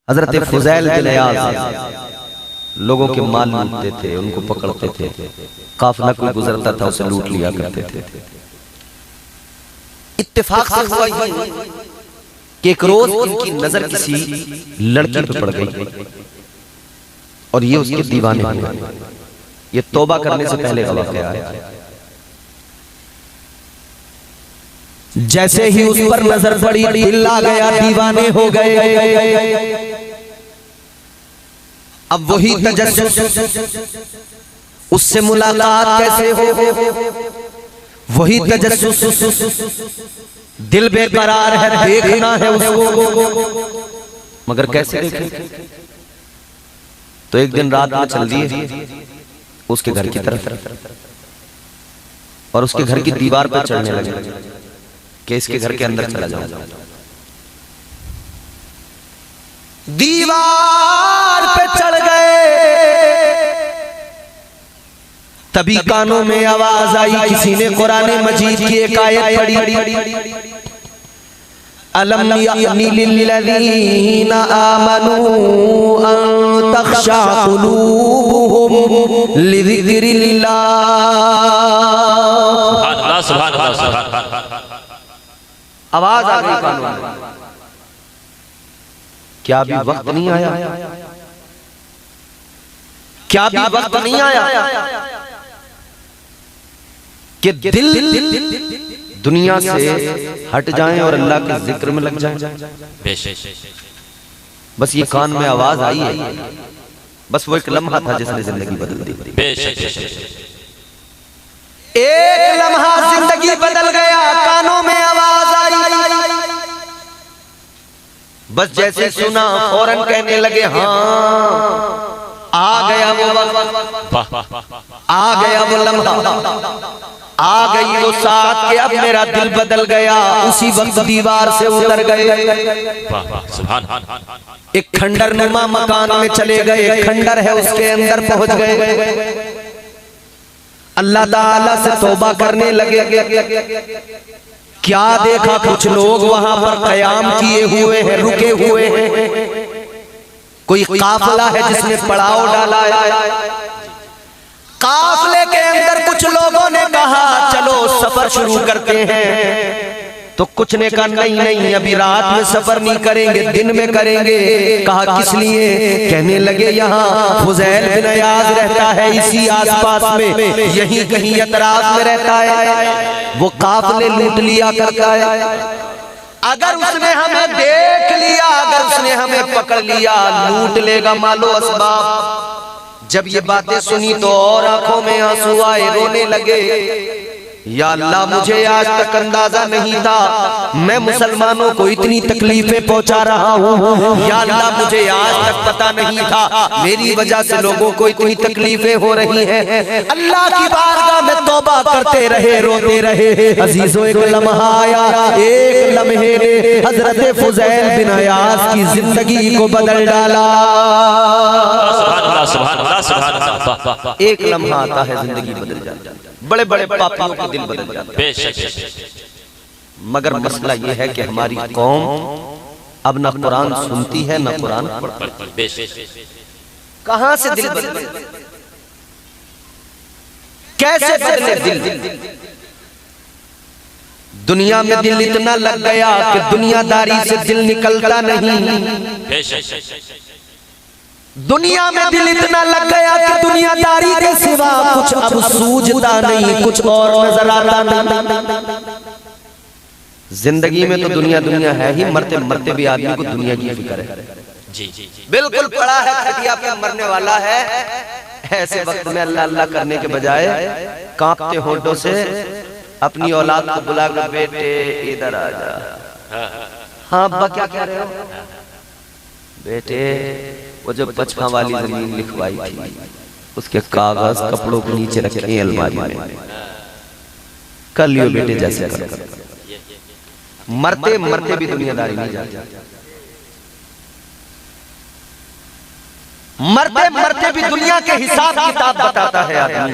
हजरत फुज़ैल बिन इयाज़ लोगों के माल लूटते थे, उनको पकड़ते थे, काफिला कोई गुजरता था उसे लूट लिया करते थे। इत्तेफाक से हुआ कि एक रोज उनकी नजर किसी लड़की पर पड़ गई और ये उसके दीवाने हो गए। ये तौबा करने से पहले का वाक़या है। जैसे ही उस पर नजर पड़ी दिल आ गया, दीवाने हो गए। अब वही तजस्सुस, उससे मुलाकात कैसे हो, वही तजस्सुस, दिल बेकरार है, देखना है उसको, मगर कैसे देखें? तो एक दिन रात में चल दिए उसके घर की तरफ और उसके घर की दीवार पर चढ़ने लगे कि इसके घर के अंदर चला जाओ। दीवार पे चढ़ गए, तभी कानों में आवाज आई, किसी ने कुरान मजीद की एक आयत पढ़ी, अलम यअनी लिल्लज़ीना आमनू अन तख़शा क़ुलूबुहुम लिज़िक्रिल्लाह। सुभान अल्लाह, सुभान अल्लाह। आवाज आ गई कानों में, क्या अभी वक्त नहीं आया? क्या अभी वक्त नहीं आया कि दिल दुनिया से हट जाएं और अल्लाह के जिक्र में लग जाएं? बस ये कान में आवाज आई है, बस वो एक लम्हा था जिसने जिंदगी बदल दी। एक लम्हा जिंदगी बदल गया, कानों में आवाज आई, बस जैसे सुना फौरन कहने लगे हाँ आ गया वो वक्त, आ गया वो लम्हा, आ गई वो साथ के अब मेरा दिल बदल गया। उसी वक्त दीवार से उतर गए, एक खंडर नुमा मकान में चले गए, खंडर है उसके अंदर पहुंच गए, अल्लाह ताला से तौबा करने लगे। क्या देखा, कुछ लोग वहां पर कयाम किए हुए हैं, रुके हुए हैं, कोई काफिला है जिसने पड़ाव डाला है। काफिले के अंदर कुछ लोगों ने कहा चलो सफर शुरू करते हैं, तो कुछ ने कहा नहीं नहीं अभी रात में सफर नहीं करेंगे, दिन में करेंगे। कहा किस लिए? कहने लगे यहाँ फुज़ैल बिन इयाज़ रहता है, इसी आसपास में, यहीं कहीं अतराफ में रहता है, वो काफिले लूट लिया करता है। अगर उसने हमें देख लिया, अगर उसने हमें पकड़ लिया, लूट लेगा मालो असबाब। जब ये बातें सुनी तो और आंखों में आंसू आए, रोने लगे। या अल्लाह, मुझे आज तक अंदाजा नहीं था मैं मुसलमानों को इतनी तकलीफें पहुंचा रहा हूँ। या अल्लाह, मुझे आज तक पता नहीं था मेरी वजह से लोगों को इतनी तकलीफें हो रही हैं। अल्लाह की बारगाह में तौबा करते रहे, रोते रहे। अजीजों, एक लम्हा आया, एक लम्हे ने हजरत फुज़ैल बिन इयाज़ की जिंदगी को बदल डाला। एक लम्हा आता है, जिंदगी बदल जाती है। बड़े बड़े पापियों के दिल बदल जाते हैं, मगर मसला ये है कि हमारी कौम अब ना कुरान सुनती है ना कुरान पढ़ती है। कहां से दिल बदले, कैसे बदले दिल? दुनिया में दिल इतना लग गया कि दुनियादारी से दिल निकलता नहीं। दुनिया में दिल इतना लग गया कि दुनियादारी के सिवा कुछ अब सूझता नहीं, कुछ और नजर आता नहीं। जिंदगी में तो दुनिया दुनिया है ही, मरते मरते भी आदमी को दुनिया की फिक्र है। जी जी, बिल्कुल पड़ा है, खटिया पे मरने वाला है। ऐसे वक्त में अल्लाह अल्लाह करने के बजाय कांपते होंठों से अपनी औलाद को बुलाकर बेटे इधर आ जा। हाँ अब्बा क्या कह रहे हो? बेटे वो जो बचपन वाली जमीन लिखवाई थी उसके कागज कपड़ों के नीचे रखे अलमारी में, कर लियो बेटे जैसे कर। मरते मरते भी दुनियादारी नहीं जाती, मरते मरते भी दुनिया के हिसाब किताब बताता है आदमी।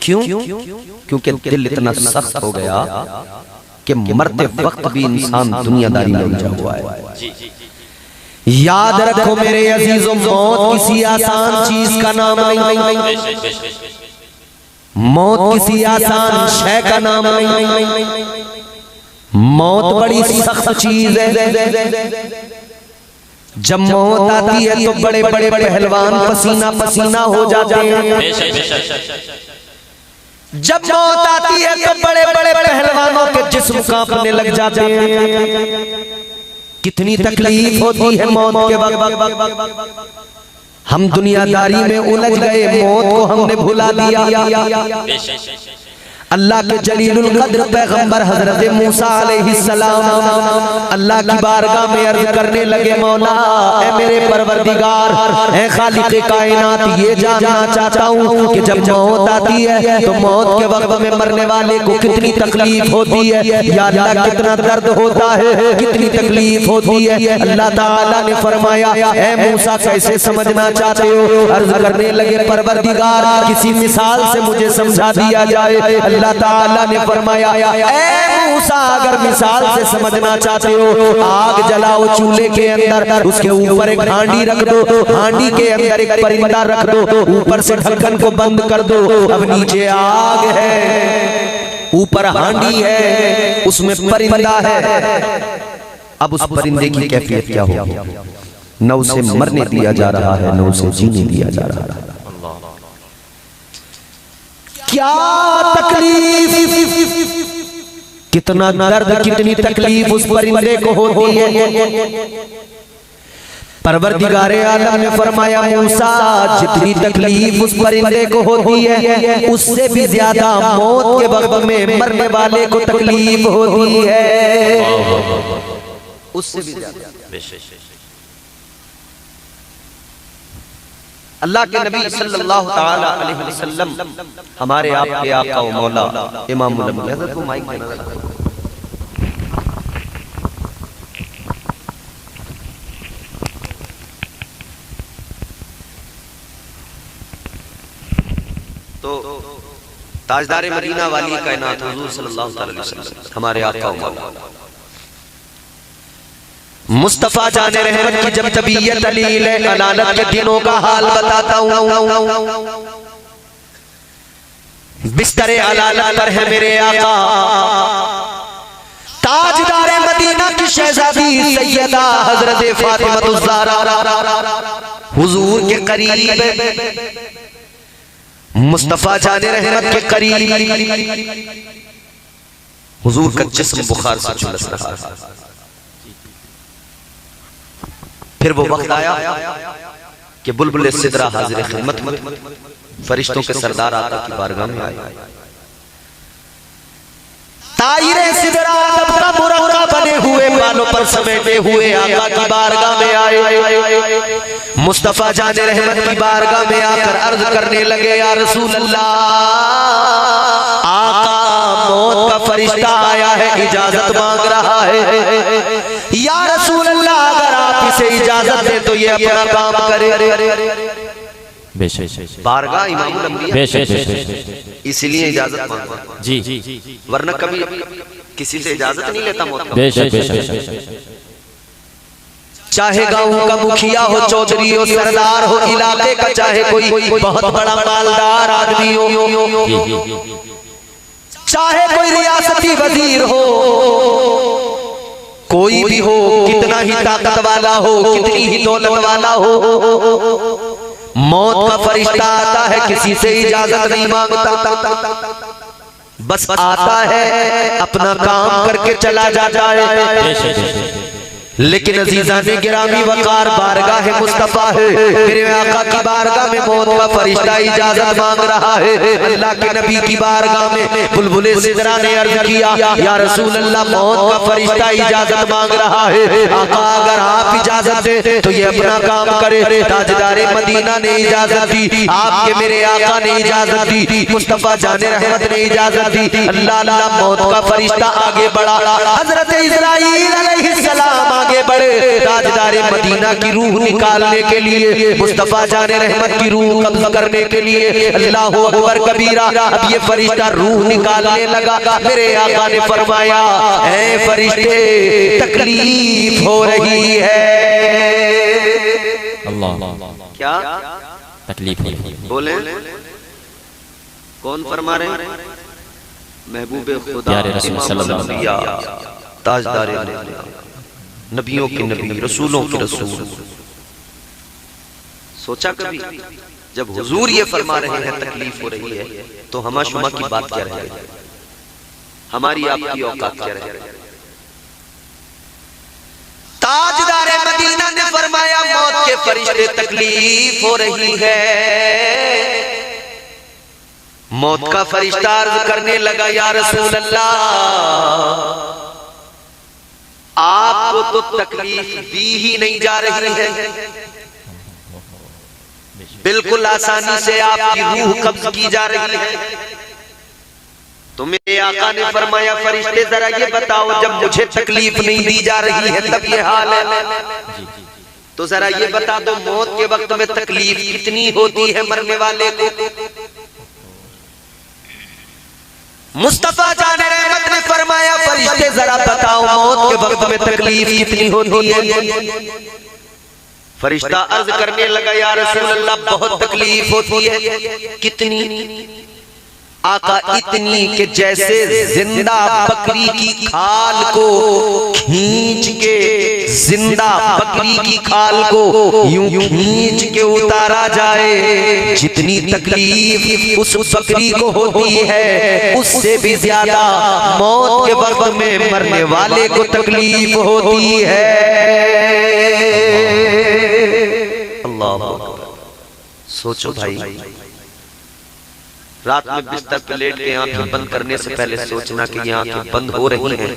क्यों? क्योंकि दिल इतना सख्त हो गया कि मरते वक्त भी इंसान दुनियादारी में उलझा हुआ है। याद रखो मेरे अजीजों, मौत किसी आसान चीज का नाम नहीं, मौत किसी आसान शय का नाम नहीं, मौत बड़ी सख्त चीज है। जब मौत आती है तो बड़े बड़े पहलवान पसीना पसीना हो जाते हैं। जब मौत आती है तो बड़े बड़े पहलवानों के जिस्म कांपने लग जाते हैं। कितनी तकलीफ होती है मौत के वक्त। हम दुनियादारी में उलझ गए, मौत को हमने भुला दिया। अल्लाह के जलीलुल कद्र पैगंबर हजरत मूसा अलैहिस्सलाम अल्लाह की बारगाह में अर्ज करने लगे, मौला ऐ मेरे परवरदिगार, ऐ खालिक़े कायनात, ये जानना चाहता हूँ कि जब मौत आती है तो मौत के वक्त में मरने वाले को कितनी तकलीफ होती है, या अल्लाह कितना दर्द होता है, कितनी तकलीफ होती है। अल्लाह ताला ने फरमाया, ऐ मूसा कैसे समझना चाहते हो? अर्ज करने लगे, परवरदिगार किसी मिसाल से मुझे समझा दिया जाए। अल्लाह ताला ने फरमाया, ऐ मूसा अगर मिसाल से समझना चाहते हो, आग जलाओ चूल्हे के अंदर, उसके ऊपर एक हांडी रख दो, हांडी के अंदर एक परिंदा रख दो, ऊपर से ढक्कन को बंद कर दो। अब नीचे आग है, ऊपर हांडी है, उसमें परिंदा है। अब उस परिंदे की कैफियत क्या होगी? न उसे मरने दिया जा रहा है, न उसे जीने दिया जा रहा है। क्या तकलीफ, कितना दर्द, कितनी तकलीफ उस परिंदे को होती है। परवरदिगारे आलम ने फरमाया, मूसा जितनी तकलीफ उस परिंदे को होती है, उससे भी ज्यादा मौत के वक्त में मरने वाले को तकलीफ होती है, उससे भी ज्यादा। अल्लाह के नबी सल्लल्लाहु ताला अलैहि वसल्लम हमारे आपके आका व मौला इमामुल अंबिया, हज़रत को माइक देना लगा। तो ताजदार मदीना वाली कायनात हुजूर सल्लल्लाहु ताला अलैहि वसल्लम हमारे आका व मौला मुस्तफा जाने रहमत की जब तबीयत अलील अलालत के दिनों का हाल बताता हूँ। बिस्तरे अलालत पर है मेरे आका, ताजदारे मदीना की शहजादी सैयदा हजरत फातिमा ज़हरा हुजूर के करीब, मुस्तफा जाने रहमत के करीब। हुजूर का जिस्म बुखार से झुलस रहा है। फिर वो वक्त आया कि बुलबुल सिदरा हाजिर खिदमत में, फरिश्तों के सरदार आका की बारगाह में आए। तायरे सिदरा अदब का मुरक्का बने हुए, बालों पर समेटे हुए आका की बारगाह में आए। मुस्तफा जाने रहमत की बारगाह में आकर अर्ज करने लगे, या रसूल अल्लाह, आका मौत का फरिश्ता आया है, इजाजत मांग रहा है। या रसूल अल्लाह, अगर आप इसे इजाजत दे तो ये अपना काम करे। बारगाह इमामुल अंबिया, इसलिए इजाजत मांगा जी, वरना कभी किसी से इजाजत नहीं लेता मौत। चाहे गांव का मुखिया हो, चौधरी हो, सरदार हो इलाके का, चाहे कोई बहुत बड़ा मालदार आदमी हो, चाहे कोई रियासती वजीर हो, कोई भी हो, कितना ही ताकत वाला हो, कितनी ही दौलत वाला हो, मौत का फरिश्ता आता है, किसी से इजाजत नहीं मांगता, बस आता है, अपना काम करके चला जाता है। लेकिन अजीज़ाने गिरामी वकार बारगाह मुस्तफा है, मेरे आका की बारगाह में मौत का फरिश्ता इजाजत मांग रहा है। अल्लाह के नबी की बारगाह में बुलबुल सिदरा ने अर्ज किया, या रसूल अल्लाह, मौत का फरिश्ता इजाजत मांग रहा है। आका अगर आप इजाजत दे तो ये अपना काम करे। ताजदारे मदीना ने इजाजत दी, आपके मेरे आका ने इजाजत दी, मुस्तफा जाने रहमत ने इजाजत दी। अल्लाह अल्लाह, मौत का फरिश्ता आगे बढ़ा। हजरत इस्राईल अलैहिस्सलाम आगे बढ़े। ताजदारे मदीना की रूह निकालने के लिए, मुस्तफा जाने रहमत की रूह कब्ज करने के लिए, अल्लाह अकबर कबीरा। अब ये फरिश्ता रूह निकालने लगा। मेरे आका ने फरमाया, ऐ फरिश्ते तकलीफ हो रही है। अल्लाह, क्या तकलीफ है? बोले कौन फरमा रहे हैं? महबूब खुदा, ताजदारे नबियों के नबी, रसूलों के रसूल। सोचा कभी जब हुजूर ये फरमा रहे हैं तकलीफ हो रही है, तो हमा शुमा की बात क्या रहे, हमारी आपकी औकात क्या रहे? ताजदारे मदीना ने फरमाया, मौत के फरिश्ते तकलीफ हो रही है। मौत का फरिश्ता अर्ज करने लगा, या रसूल अल्लाह, आपको तो तकलीफ दी ही नहीं जा रही है, बिल्कुल आसानी से आपकी रूह कब्ज की जा रही है। तो मेरे आका ने फरमाया, फरिश्ते जरा ये बताओ, जब मुझे तकलीफ नहीं दी जा रही है तब ये हाल है, तो जरा ये बता दो मौत के वक्त में तकलीफ कितनी होती है मरने वाले को? मुस्तफा जाने रहमत ने फरमाया, फरिश्ते जरा बताओ मौत के वक्त में तकलीफ कितनी होती है? फरिश्ता अर्ज करने लगा, या रसूल अल्लाह, बहुत तकलीफ होती है। कितनी? आका, इतनी कि जैसे जिंदा बकरी की खाल को खींच के, जिंदा बकरी की खाल को यूं खींच के उतारा जाए, जितनी तकलीफ उस बकरी को होती है, उससे भी ज्यादा मौत के वक्त में मरने वाले को तकलीफ होती है। अल्लाह, सोचो भाई, रात में बिस्तर पे लेट के आंखें बंद करने से पहले सोचना कि ये आंखें बंद हो रही हैं,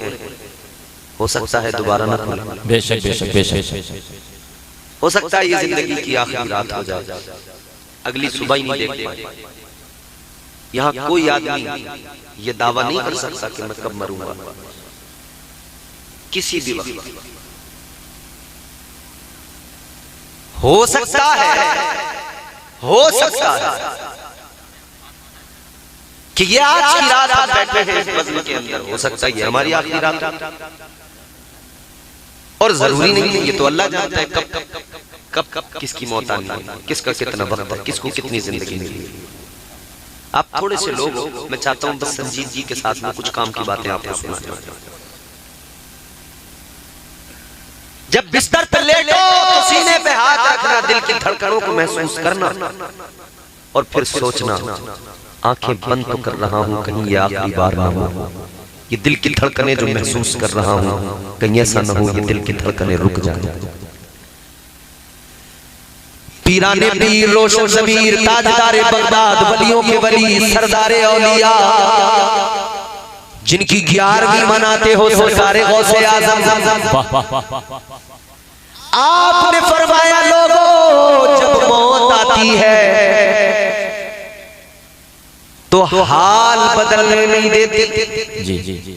हो सकता है दोबारा न खुले। बेशक बेशक बेशक। हो सकता है ये जिंदगी की आखिरी रात हो जाए, अगली सुबह ही नहीं देख पाए। यहाँ कोई आदमी ये दावा नहीं कर सकता कि मैं कब मरूंगा, किसी भी वक्त हो सकता है, हो सकता है कि ये आज की रात आप बैठे हैं इस बज़्म के अंदर, हो सकता है ये हमारी आखिरी रात है। और जरूरी नहीं है, ये तो अल्लाह जानता है कब कब कब किसकी मौत आनी है, किसका कितना वक्त है, किसको कितनी जिंदगी मिली। आप थोड़े से लोग, मैं चाहता हूं बस संजीदगी के साथ में कुछ काम की बातें आपको सुना दूं। जब बिस्तर पर लेटो तो सीने पे हाथ रखना, दिल की धड़कनों को महसूस करना और फिर सोचना, आंखें बंद तो कर रहा हूं, कहीं ये आखिरी बार ना हो। ये दिल की धड़कनें जो महसूस कर रहा हूं, कहीं ऐसा ना हो ये दिल की धड़कनें रुक जाए। पीराने पीर, रोशन ज़मीर, ताजदारे बगदाद, वलियों के वली, सरदारे औलिया, जिनकी 11वीं मनाते हो सरकारे गौसे आज़म। आपने फरमाया, लोगों जब मौत आती है तो हाल बदलने नहीं देती। जी जी जी।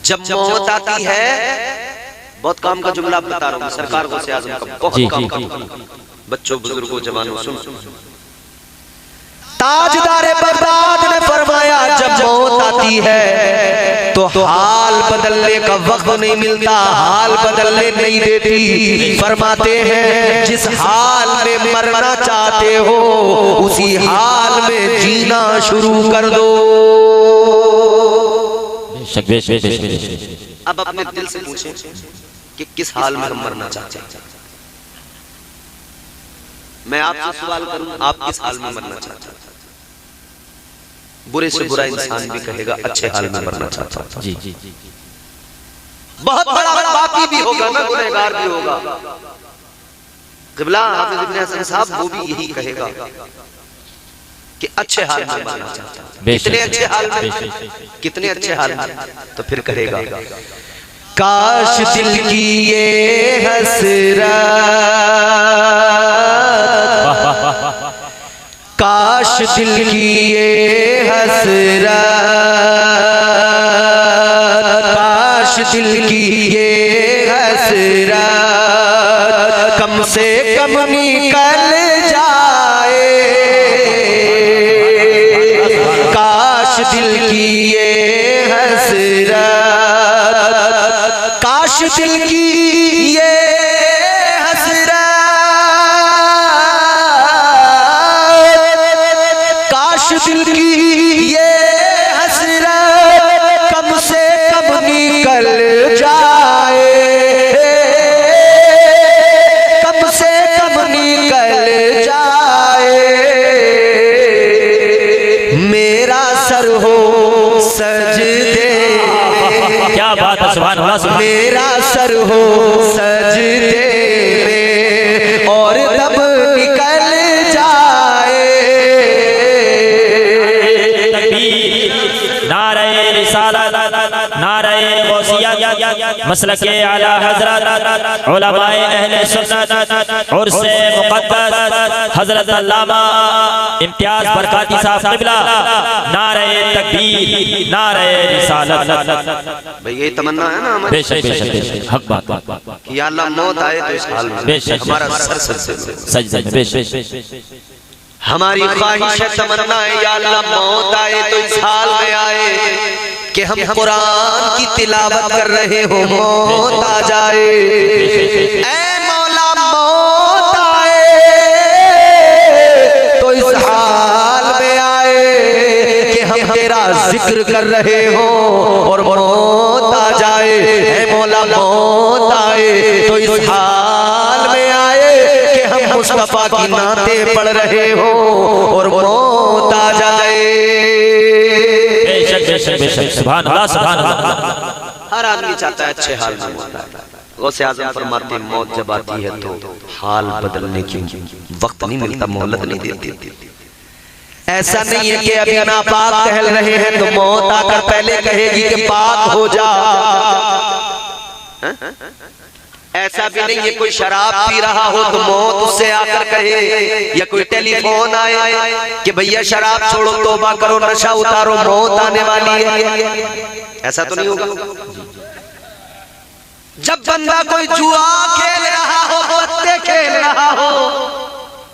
जब मौत आती है, बहुत काम का जुमला बता रहा हूँ, सरकार गौसे आज़म का बहुत काम का, बच्चों बुजुर्गों जवानों सुन। ताजदारे बगदाद ने फरमाया, जब मौत आती है तो हाल बदलने का वक्त नहीं मिलता, हाल बदलने नहीं देती। फरमाते हैं, जिस हाल में मरना चाहते हो उसी हाल में जीना शुरू कर दो। अब अपने दिल से पूछें कि किस हाल में हम मरना चाहते हैं। मैं आपसे सवाल करूं, आप किस हाल में मरना चाहते हैं? बुरे से बुरा इंसान भी कहेगा अच्छे हाल में मरना चाहता हूं। जी जी जी। बहुत बड़ा पापी भी होगा ना, गुनहगार भी होगा, क़िबला हाफ़िज़ इब्न हसन साहब वो भी यही कहेगा कि अच्छे हाल में मरना चाहता हूं। कितने अच्छे हाल में, कितने अच्छे हाल में, तो फिर कहेगा, काश दिल की ये हसरत, काश दिल की ये हसरत, दिल की ये हसरत कम से कम निकल जाए, काश दिल की ये हसरत, काश दिल की ये हसरत, काश दिल की ये हसरत कम से कम निकल जाए, कम से कम निकल जाए। मेरा सर हो सजदे, क्या बात है, सुभान अल्लाह, सुभान। मेरा सर हो सजदे में और तब निकल जाए। नारे रिसालत, नारे गौसिया, मसलक आला हजरत उलमाए अहले सुन्नत और से मुक़द्दस हजरत अल्लामा इम्तियाज बरकाती साहब क़िबला, नारे तकबीर, नारे रिसालत। भाई ये तमन्ना है ना हमारी, बेशक बेशक बेशक, हक बात कि या अल्लाह मौत आए तो इस हाल में बेशक हमारा सर सजदे में, बेशक हमारी ख्वाहिश है, तमन्ना है या अल्लाह मौत आए तो इस हाल में आए कि हम कुरान की तिलावत कर रहे हो, मौत आ जाए। ऐ मौला मौत आए तो इस हाल में आए कि हम तेरा जिक्र कर रहे हो और मौत आ जाए। ऐ मौला मौत आए तो इस हाल में आए कि हम मुस्तफा की नाते पढ़ रहे हो और मौत आ जाए। बेशक बेशक बेशक, सुभान अल्लाह, सुभान अल्लाह। हर आदमी चाहता है अच्छे हाल में मौत आए। गौसे आज़म फरमाते हैं मौत जब आती है तो हाल बदलने की वक्त नहीं मिलता, मोहलत नहीं देती। ऐसा नहीं है कि अभी नापाक टहल रहे हैं तो मौत आकर पहले कहेगी कि पाक हो जा। ऐसा भी नहीं है कोई शराब पी रहा हो तो मौत उससे आकर कहे, या कोई टेलीफोन आए कि भैया शराब छोड़ो, तौबा करो, नशा उतारो, मौत आने वाली है। ऐसा तो नहीं होगा। जब बंदा कोई जुआ खेल रहा हो, पत्ते खेल रहा हो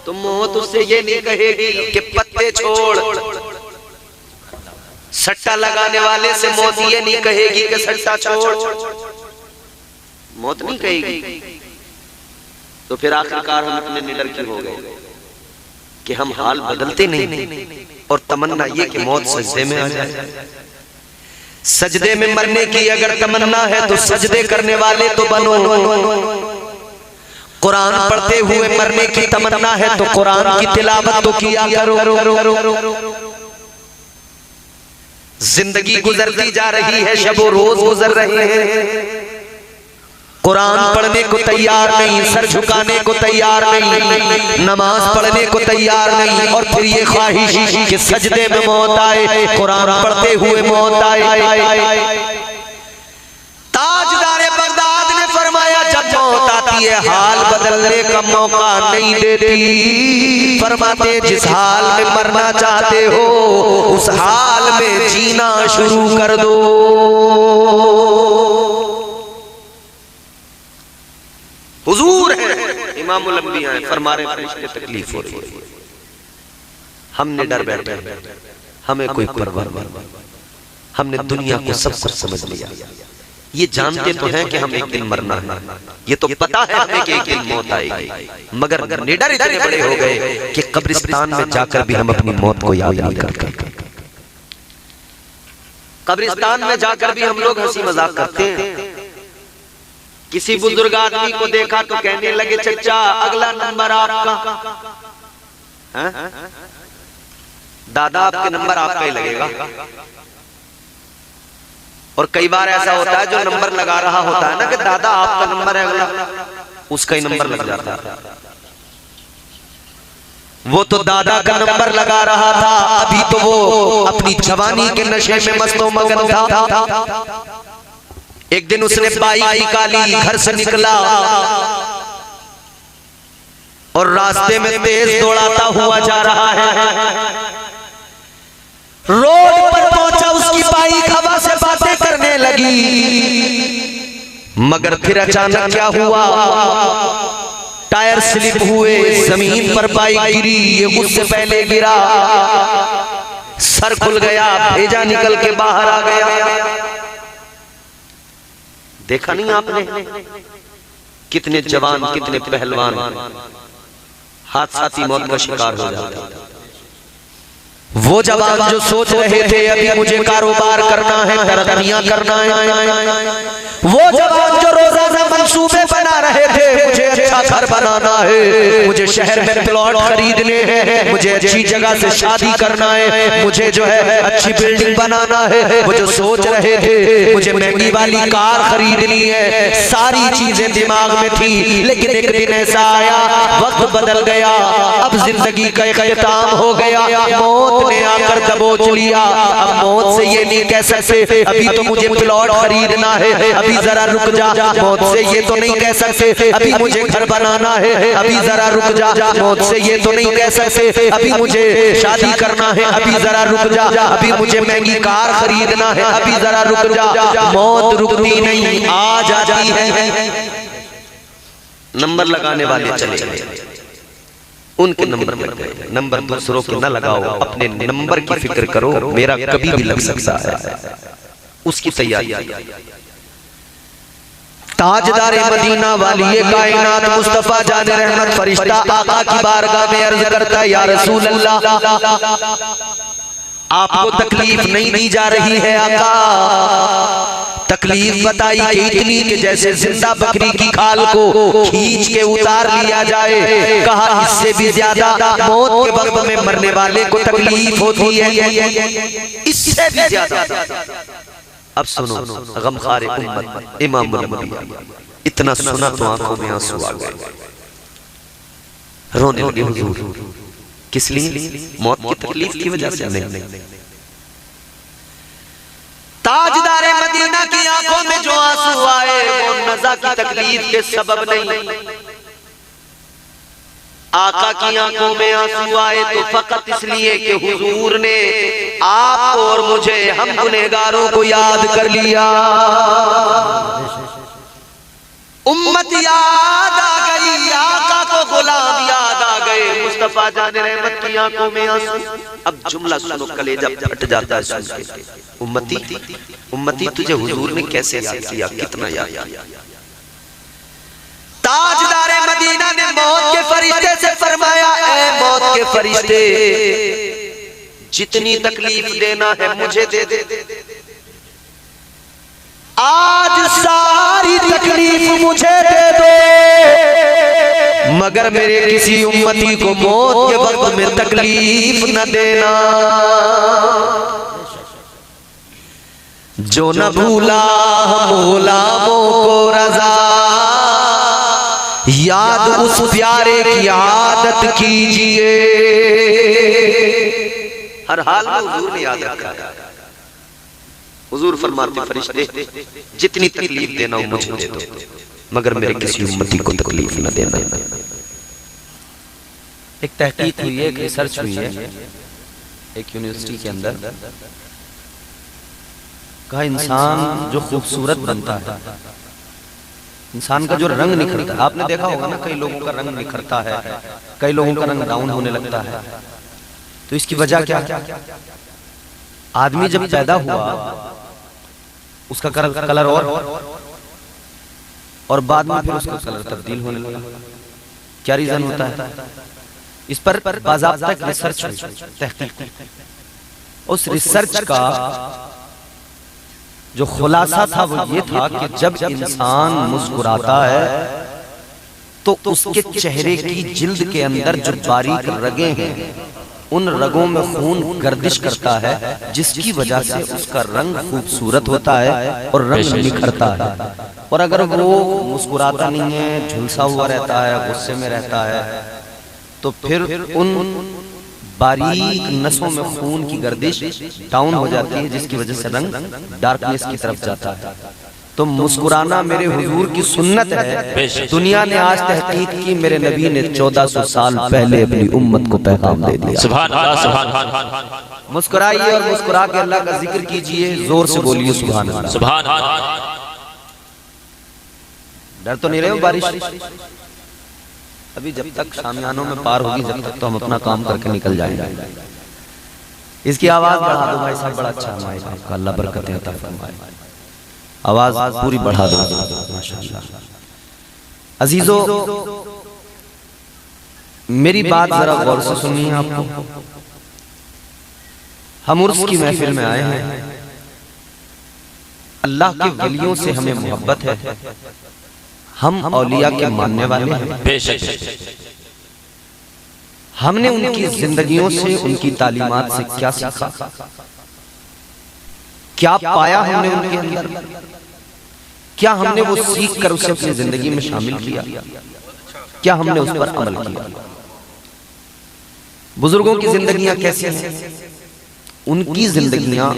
तो मौत उससे ये नहीं कहेगी कि पत्ते छोड़। सट्टा लगाने वाले से मौत ये नहीं कहेगी कि सट्टा छोड़, मौत नहीं कहेगी। तो फिर आखिरकार हम इतने निडर क्यों हो गए कि हम हाल बदलते नहीं और तमन्ना ये कि मौत सजदे में आ जाए। सजदे में मरने की अगर तमन्ना है तो सजदे करने वाले तो बनो। कुरान पढ़ते हुए मरने की तमन्ना है तो कुरान की तिलावत तो किया करो। जिंदगी गुजरती जा रही है, शबो रोज गुजर रहे हैं, कुरान पढ़ने को तैयार नहीं, सर झुकाने को तैयार नहीं, नमाज पढ़ने को तैयार नहीं, और फिर ये ख्वाहिश कि सजदे में मौत आए, कुरान पढ़ते हुए मौत आए। ताजदारे बगदाद ने फरमाया जब मौत आती है हाल बदलने का मौका नहीं देती। फरमाते जिस हाल में मरना चाहते हो उस हाल में जीना शुरू कर दो। हुजूर है, इमामुल अंबिया है, फरमा रहे फरिश्ते तकलीफ हो रही है, हमने डर बैठे, हमें कोई परवाह नहीं, हमने दुनिया को सब कुछ समझ लिया। ये जानते तो हैं कि हम एक दिन मरना है, ये तो पता है हमें कि एक दिन मौत आएगी, मगर निडर इतने बड़े हो गए कि कब्रिस्तान में जाकर भी हम अपनी मौत को याद नहीं करते। कब्रिस्तान में जाकर भी हम लोग हंसी मजाक करते हैं। किसी बुजुर्ग आदमी को देखा तो कहने लगे चचा अगला नंबर आपका। दादा आपके नंबर आपका ही लगेगा। और कई बार ऐसा होता है जो नंबर लगा रहा होता है ना कि दादा आपका नंबर है अगला, उसका ही नंबर लग जाता है। वो तो दादा का नंबर लगा रहा था, अभी तो वो अपनी जवानी के नशे में मस्तो मगन था। एक दिन उसने बाइक निकाली, घर से निकला और रास्ते में तेज दौड़ाता हुआ जा रहा है। रोड पर पहुंचा, उसकी बाइक हवा से बातें करने लगी, मगर फिर अचानक क्या हुआ, टायर स्लिप हुए, जमीन पर बाइक गिरी, ये उससे पहले गिरा, सर खुल गया, भेजा निकल के बाहर आ गया। देखा नहीं आपने कितने जवान, कितने पहलवान हादसाती मौत का शिकार हो जाते हैं। वो जवान जो सोच रहे थे अभी मुझे कारोबार करना है, तरक्कियां करना है, वो जवान जो रोजाना मंसूबे बना रहे थे, मुझे अच्छा घर बनाना है, मुझे शहर में प्लॉट खरीदने हैं, मुझे अच्छी जगह से शादी करना है, मुझे जो है अच्छी बिल्डिंग बनाना है, वो जो सोच रहे थे मुझे महंगी वाली कार खरीदनी है, सारी चीजें दिमाग में थी। लेकिन एक दिन ऐसा आया, वक्त बदल गया, अब जिंदगी का इख्तिताम हो गया, मौत ने आकर दबोच लिया। अब मौत से ये नहीं कह सकते अभी तो मुझे प्लॉट खरीदना है, अभी जरा रुक जा। मौत से ये तो नहीं कह सकते अभी मुझे घर बनाना है, अभी जरा रुक जा। मौत से ये तो नहीं कह सकते अभी मुझे शादी करना है, अभी जरा रुक जा। अभी मुझे महंगी कार खरीदना है, अभी जरा रुक जा। मौत रुकती नहीं, आ जाती है। नंबर लगाने वाले चले उनके नंबर लग गए, नंबर दूसरों के न लगाओ, अपने नंबर की फिक्र करो, मेरा कभी भी लग सकता है, उसकी तैयारी। ताजदारे मदीना वाली कायनात मुस्तफा जान रहमत फरिश्ता आका की बारगाह में अर्ज करता है, या रसूल अल्लाह, आपको तकलीफ नहीं दी जा रही है आका। तकलीफ बताई कि इतनी कि जैसे जिंदा बकरी की खाल को खींच के उतार लिया जाए। कहा इससे भी ज्यादा मौत के वक्त में मरने वाले को तकलीफ होती है, इससे भी ज्यादा। अब सुनो, गमखारे उम्मत इमामुल अंबिया, इतना सुना तो आंखों में आंसू आ गए, रोने लगे हुजूर। किस लिए? मौत की तकलीफ की वजह से नहीं। ताजदारे मदीना की आंखों में जो आंसू आए वो नज़ा की तकलीफ के सबब नहीं। आका की आंखों में आंसू आए तो फकत इसलिए कि हुजूर ने आपको और मुझे, हम गुनहगारों को याद कर लिया। उम्मत याद आ गई, आका को गुलाम याद आ गए, मुस्तफा जाने रहमत की आंखों में आंसू। अब जुमला सुनो, कलेजा फट जाता है सुन के। उम्मती उम्मती तुझे हुजूर ने कैसे याद किया, कितना याद किया। ताजदारे मदीना ने मौत के फरिश्ते से फरमाया, ऐ मौत के फरिश्ते, जितनी तकलीफ देना है मुझे दे दे। आज सारी तकलीफ मुझे दे दो, मगर मेरे किसी उम्मती को मौत के वक्त में तकलीफ न देना। जो न भूला गुलामों को रज़ा, याद उस प्यारे की आदत कीजिए। हर हाल में हुजूर ने याद रखा। हुजूर फरमाते फरिश्ते जितनी तकलीफ देना हो मुझे दे दो, मगर मेरे किसी उम्मती को तकलीफ न देना। एक तहकीक हुई है, एक रिसर्च हुई है एक यूनिवर्सिटी के अंदर। कहा इंसान जो खूबसूरत बनता है, इंसान का जो रंग निखरता है, आपने देखा होगा ना, कई लोगों का रंग निखरता है, कई लोगों का रंग डाउन होने लगता है। तो इसकी वजह क्या है? आदमी जब पैदा हुआ उसका कलर और बाद में फिर उसका कलर तब्दील होने लगा। क्या रीजन होता है? इस पर बाज़ाब्ता एक रिसर्च हुई, तहकीक। उस रिसर्च का जो खुलासा था वो ये था कि जब इंसान मुस्कुराता है तो उसके चेहरे की जिल्द के अंदर जो बारीक रगें हैं, उन रगों में खून गर्दिश करता है, जिसकी वजह से उसका रंग खूबसूरत होता है और रंग निखरता है। और अगर वो मुस्कुराता नहीं है, झुलसा हुआ रहता है, गुस्से में रहता है, तो फिर उन बारीक नसों में खून की गर्दिश डाउन हो जाती है, जिसकी वजह से रंग डार्कनेस की तरफ जाता है। तो मुस्कुराना मेरे हुजूर की सुन्नत है। दुनिया ने आज तहकीक की, मेरे नबी ने 1400 साल पहले अपनी उम्मत को पैगाम दे दिया। सुभान अल्लाह, सुभान अल्लाह। मुस्कुराइए और मुस्कुरा के अल्लाह का जिक्र कीजिए, जोर से बोलिए सुभान अल्लाह। सुभान अल्लाह। डर तो नहीं रहे हो बारिश? अभी जब तक शामियानों में पार होगी, जब तक तो हम अपना काम करके निकल जाएंगे। इसकी आवाज बढ़ा दो भाई साहब, बड़ा अच्छा माइक आपका, अल्लाह बरकत अता फरमाए। आवाज पूरी बढ़ा दो माशाअल्लाह। अजीजों, मेरी बात जरा गौर से सुनिए। आपको हम उर्स की महफिल में आए हैं। अल्लाह के वलियों से हमें मोहब्बत है, हम औलिया के मानने वाले हैं। बेशक हमने उनकी जिंदगियों से, उनकी तालीमात से क्या सीखा, क्या पाया हमने उनके अंदर, क्या हमने वो सीख कर उसे अपनी जिंदगी में शामिल किया, क्या हमने उस पर अमल किया। बुजुर्गों की जिंदगियां कैसी हैं? उनकी जिंदगियां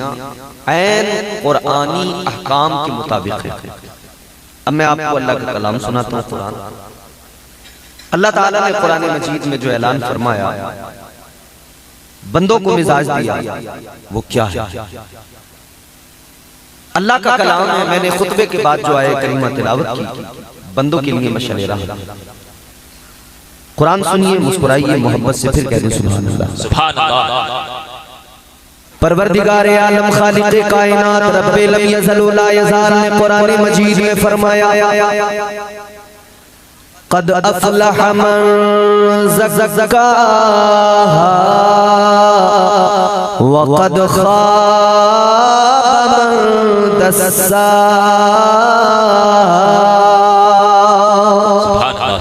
ऐन कुरानी अहकाम के मुताबिक है। अब मैं आपको अल्लाह का कलाम सुनाता हूँ, कुरान। अल्लाह ताला ने कुरान मजीद में जो ऐलान फरमाया, बंदों को मिजाज दिया, वो क्या है? अल्लाह का कलाम है। मैंने खुतबे के बाद जो आए करीमा तिलावत की, बंदों के लिए मशअले राह। कुरान सुनिए, मुस्कुराइए, मोहब्बत से फिर कह दें सुभान अल्लाह। सुभान अल्लाह। परवरदिगारे आलम खालिक़े कायनात रब्बे लम यज़ल व ला यज़ाल ने कुरान मजीद में फरमाया, क़द अफ़लह मन ज़क्काहा व क़द ख़ाब मन दस्साहा।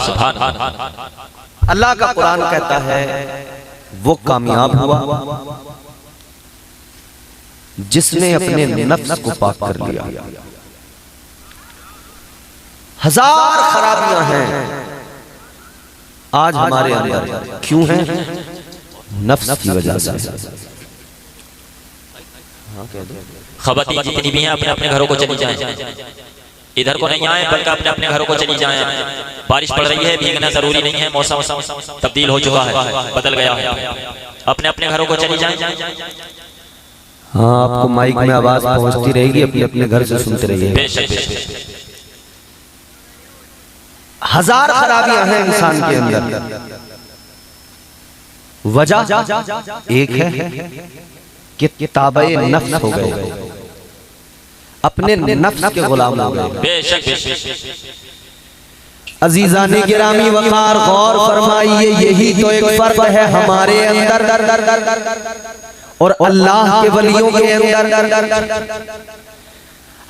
सुभान अल्लाह। अल्लाह का कुरान कहता है, वो कामयाब हुआ जिसने अपने नफ्स को पाक कर लिया। हजार खराबियां हैं आज हमारे अंदर, क्यों हैं? नफ्स की वजह से। खवातीन जितनी भी हैं अपने अपने घरों को चली जाएं, इधर को नहीं आए बल्कि अपने अपने घरों को चली जाएं। बारिश पड़ रही है, भीगना जरूरी नहीं है, मौसम तब्दील हो चुका है, बदल गया है, अपने अपने घरों को चली जाएं। हाँ, आपको माइक में आवाज पहुंचती रहेगी, अपने अपने घर से सुनते रहिए। हजार खराबियां हैं इंसान के अंदर। वजह एक है कि किताबे नफ्स हो गए, अपने नफ्स के गुलाम हो गए। अजीजाने गिरामी वकार गौर फरमाइए, यही तो एक फर्क है हमारे अंदर और अल्लाह के वलियों के अंदर।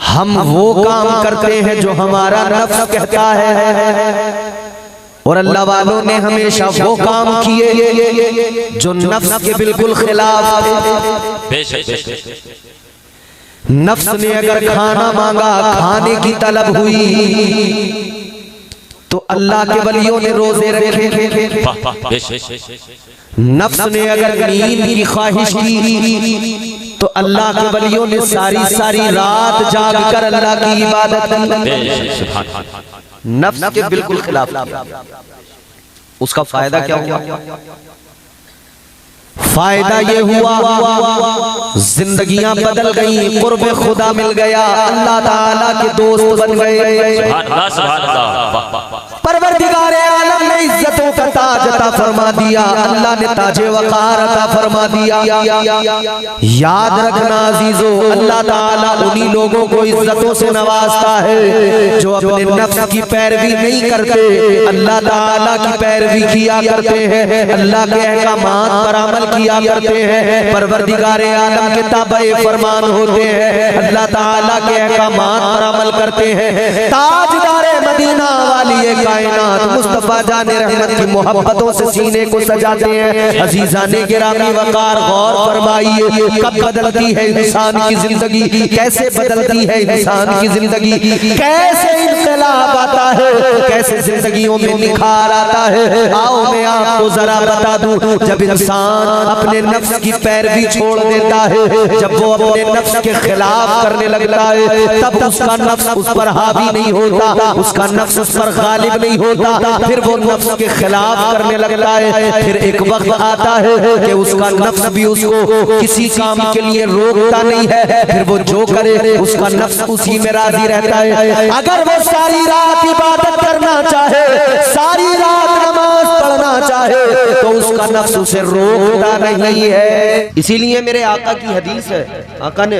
हम वो काम करते हैं जो हमारा नफ्स कहता है, और अल्लाह वालों ने हमेशा वो काम किए जो नफ्स के बिल्कुल खिलाफ थे। नफ्स ने अगर खाना मांगा, खाने की तलब हुई, तो अल्लाह के वलियों ने रोजे रखे। नफ्स ने अगर नींद की ख्वाहिश की, तो अल्लाह के वलियों ने सारी सारी रात जाग कर अल्लाह की इबादत की। नफ्स के बिल्कुल खिलाफ किया। उसका फायदा क्या हुआ? फायदा ये हुआ जिंदगियां बदल गई, कुर्ब खुदा मिल गया, अल्लाह ताला के दोस्त बन गए। परवरदिगारे आलम ने इज्जतों का ताज अता फरमा दिया, अल्लाह ने ताजे वकार अता फरमा दिया। याद रखना अजीजों, अल्लाह ताला उन्हीं लोगों को इज्जतों से नवाजता है जो अपने नफ्स की पैरवी नहीं करते, अल्लाह ताला की पैरवी किया करते हैं, अल्लाह के अहकामात पर अमल किया करते हैं। परवरदिगारे आलम के ताबे फरमान होते हैं, अल्लाह ताला के अहकामात पर अमल करते हैं। ताजदारे मदीना वाली कायनात मुस्तफा जाने रहमत की मोहब्बतों से सीने को सजाते हैं। अजीजाने गिरामी वकार गौर फरमाइए, कब बदलती है इंसान की जिंदगी, कैसे बदलती है इंसान की जिंदगी, कैसे इनकलाब आता है, कैसे जिंदगियों में निखार आता है। आओ मैं आपको जरा बता दूं, जब इंसान अपने नफ्स की पैरवी छोड़ देता है, जब वो अपने नफ्स के खिलाफ करने लगता है, तब उसका नफ्स उस पर हावी नहीं होता, उसका नफ्स उस पर गालिब नहीं होता, फिर वो नफ्स के खिलाफ करने लगता है। फिर एक वक्त आता है कि उसका नफ्स भी उसको किसी काम के लिए रोकता नहीं है, फिर वो जो करे उसका नफ्स उसी में राजी रहता है। अगर वो सारी रात इबादत करना चाहे, सारी रात नमाज पढ़ना चाहे, तो उसका नफ्स उसे रोकता नहीं है। इसीलिए मेरे आका की हदीस है, आका ने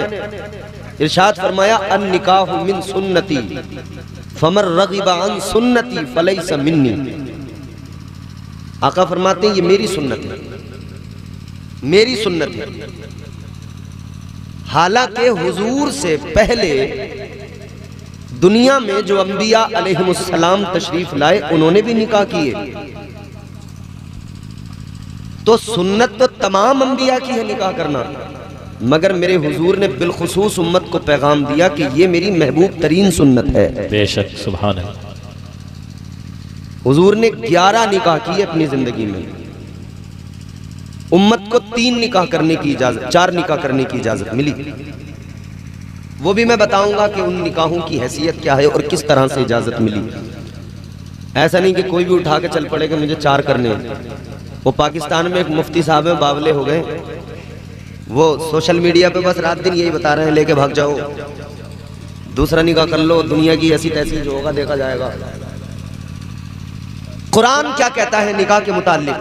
इरशाद फरमाया, अन निकाहु मिन सुन्नती फमर रगिबा अन सुन्नती फलैसा मिन्नी। आका फरमाते हैं ये मेरी सुन्नत है, मेरी सुन्नत है। हालांकि हुजूर से पहले दुनिया में जो अंबिया अलैहिमुस्सलाम तशरीफ लाए, उन्होंने भी निकाह किए, तो सुन्नत तो तमाम अंबिया की है निकाह करना, मगर मेरे हुजूर ने बिलखुसूस उम्मत को पैगाम दिया कि ये मेरी महबूब तरीन सुन्नत है। बेशक, सुभान अल्लाह। हुजूर ने 11 निकाह किए अपनी जिंदगी में। उम्मत को 3 निकाह करने की इजाजत, 4 निकाह करने की इजाजत मिली। वो भी मैं बताऊंगा कि उन निकाहों की हैसियत क्या है और किस तरह से इजाजत मिली। ऐसा नहीं कि कोई भी उठा के चल पड़े कि मुझे 4 करने हैं। वो पाकिस्तान में एक मुफ्ती साहब हैं, बावले हो गए, वो सोशल मीडिया पे बस रात दिन यही बता रहे हैं, लेके भाग जाओ, दूसरा निकाह कर लो, दुनिया की ऐसी तैसी जो होगा देखा जाएगा। कुरान क्या कहता है निकाह के मुताल्लिक?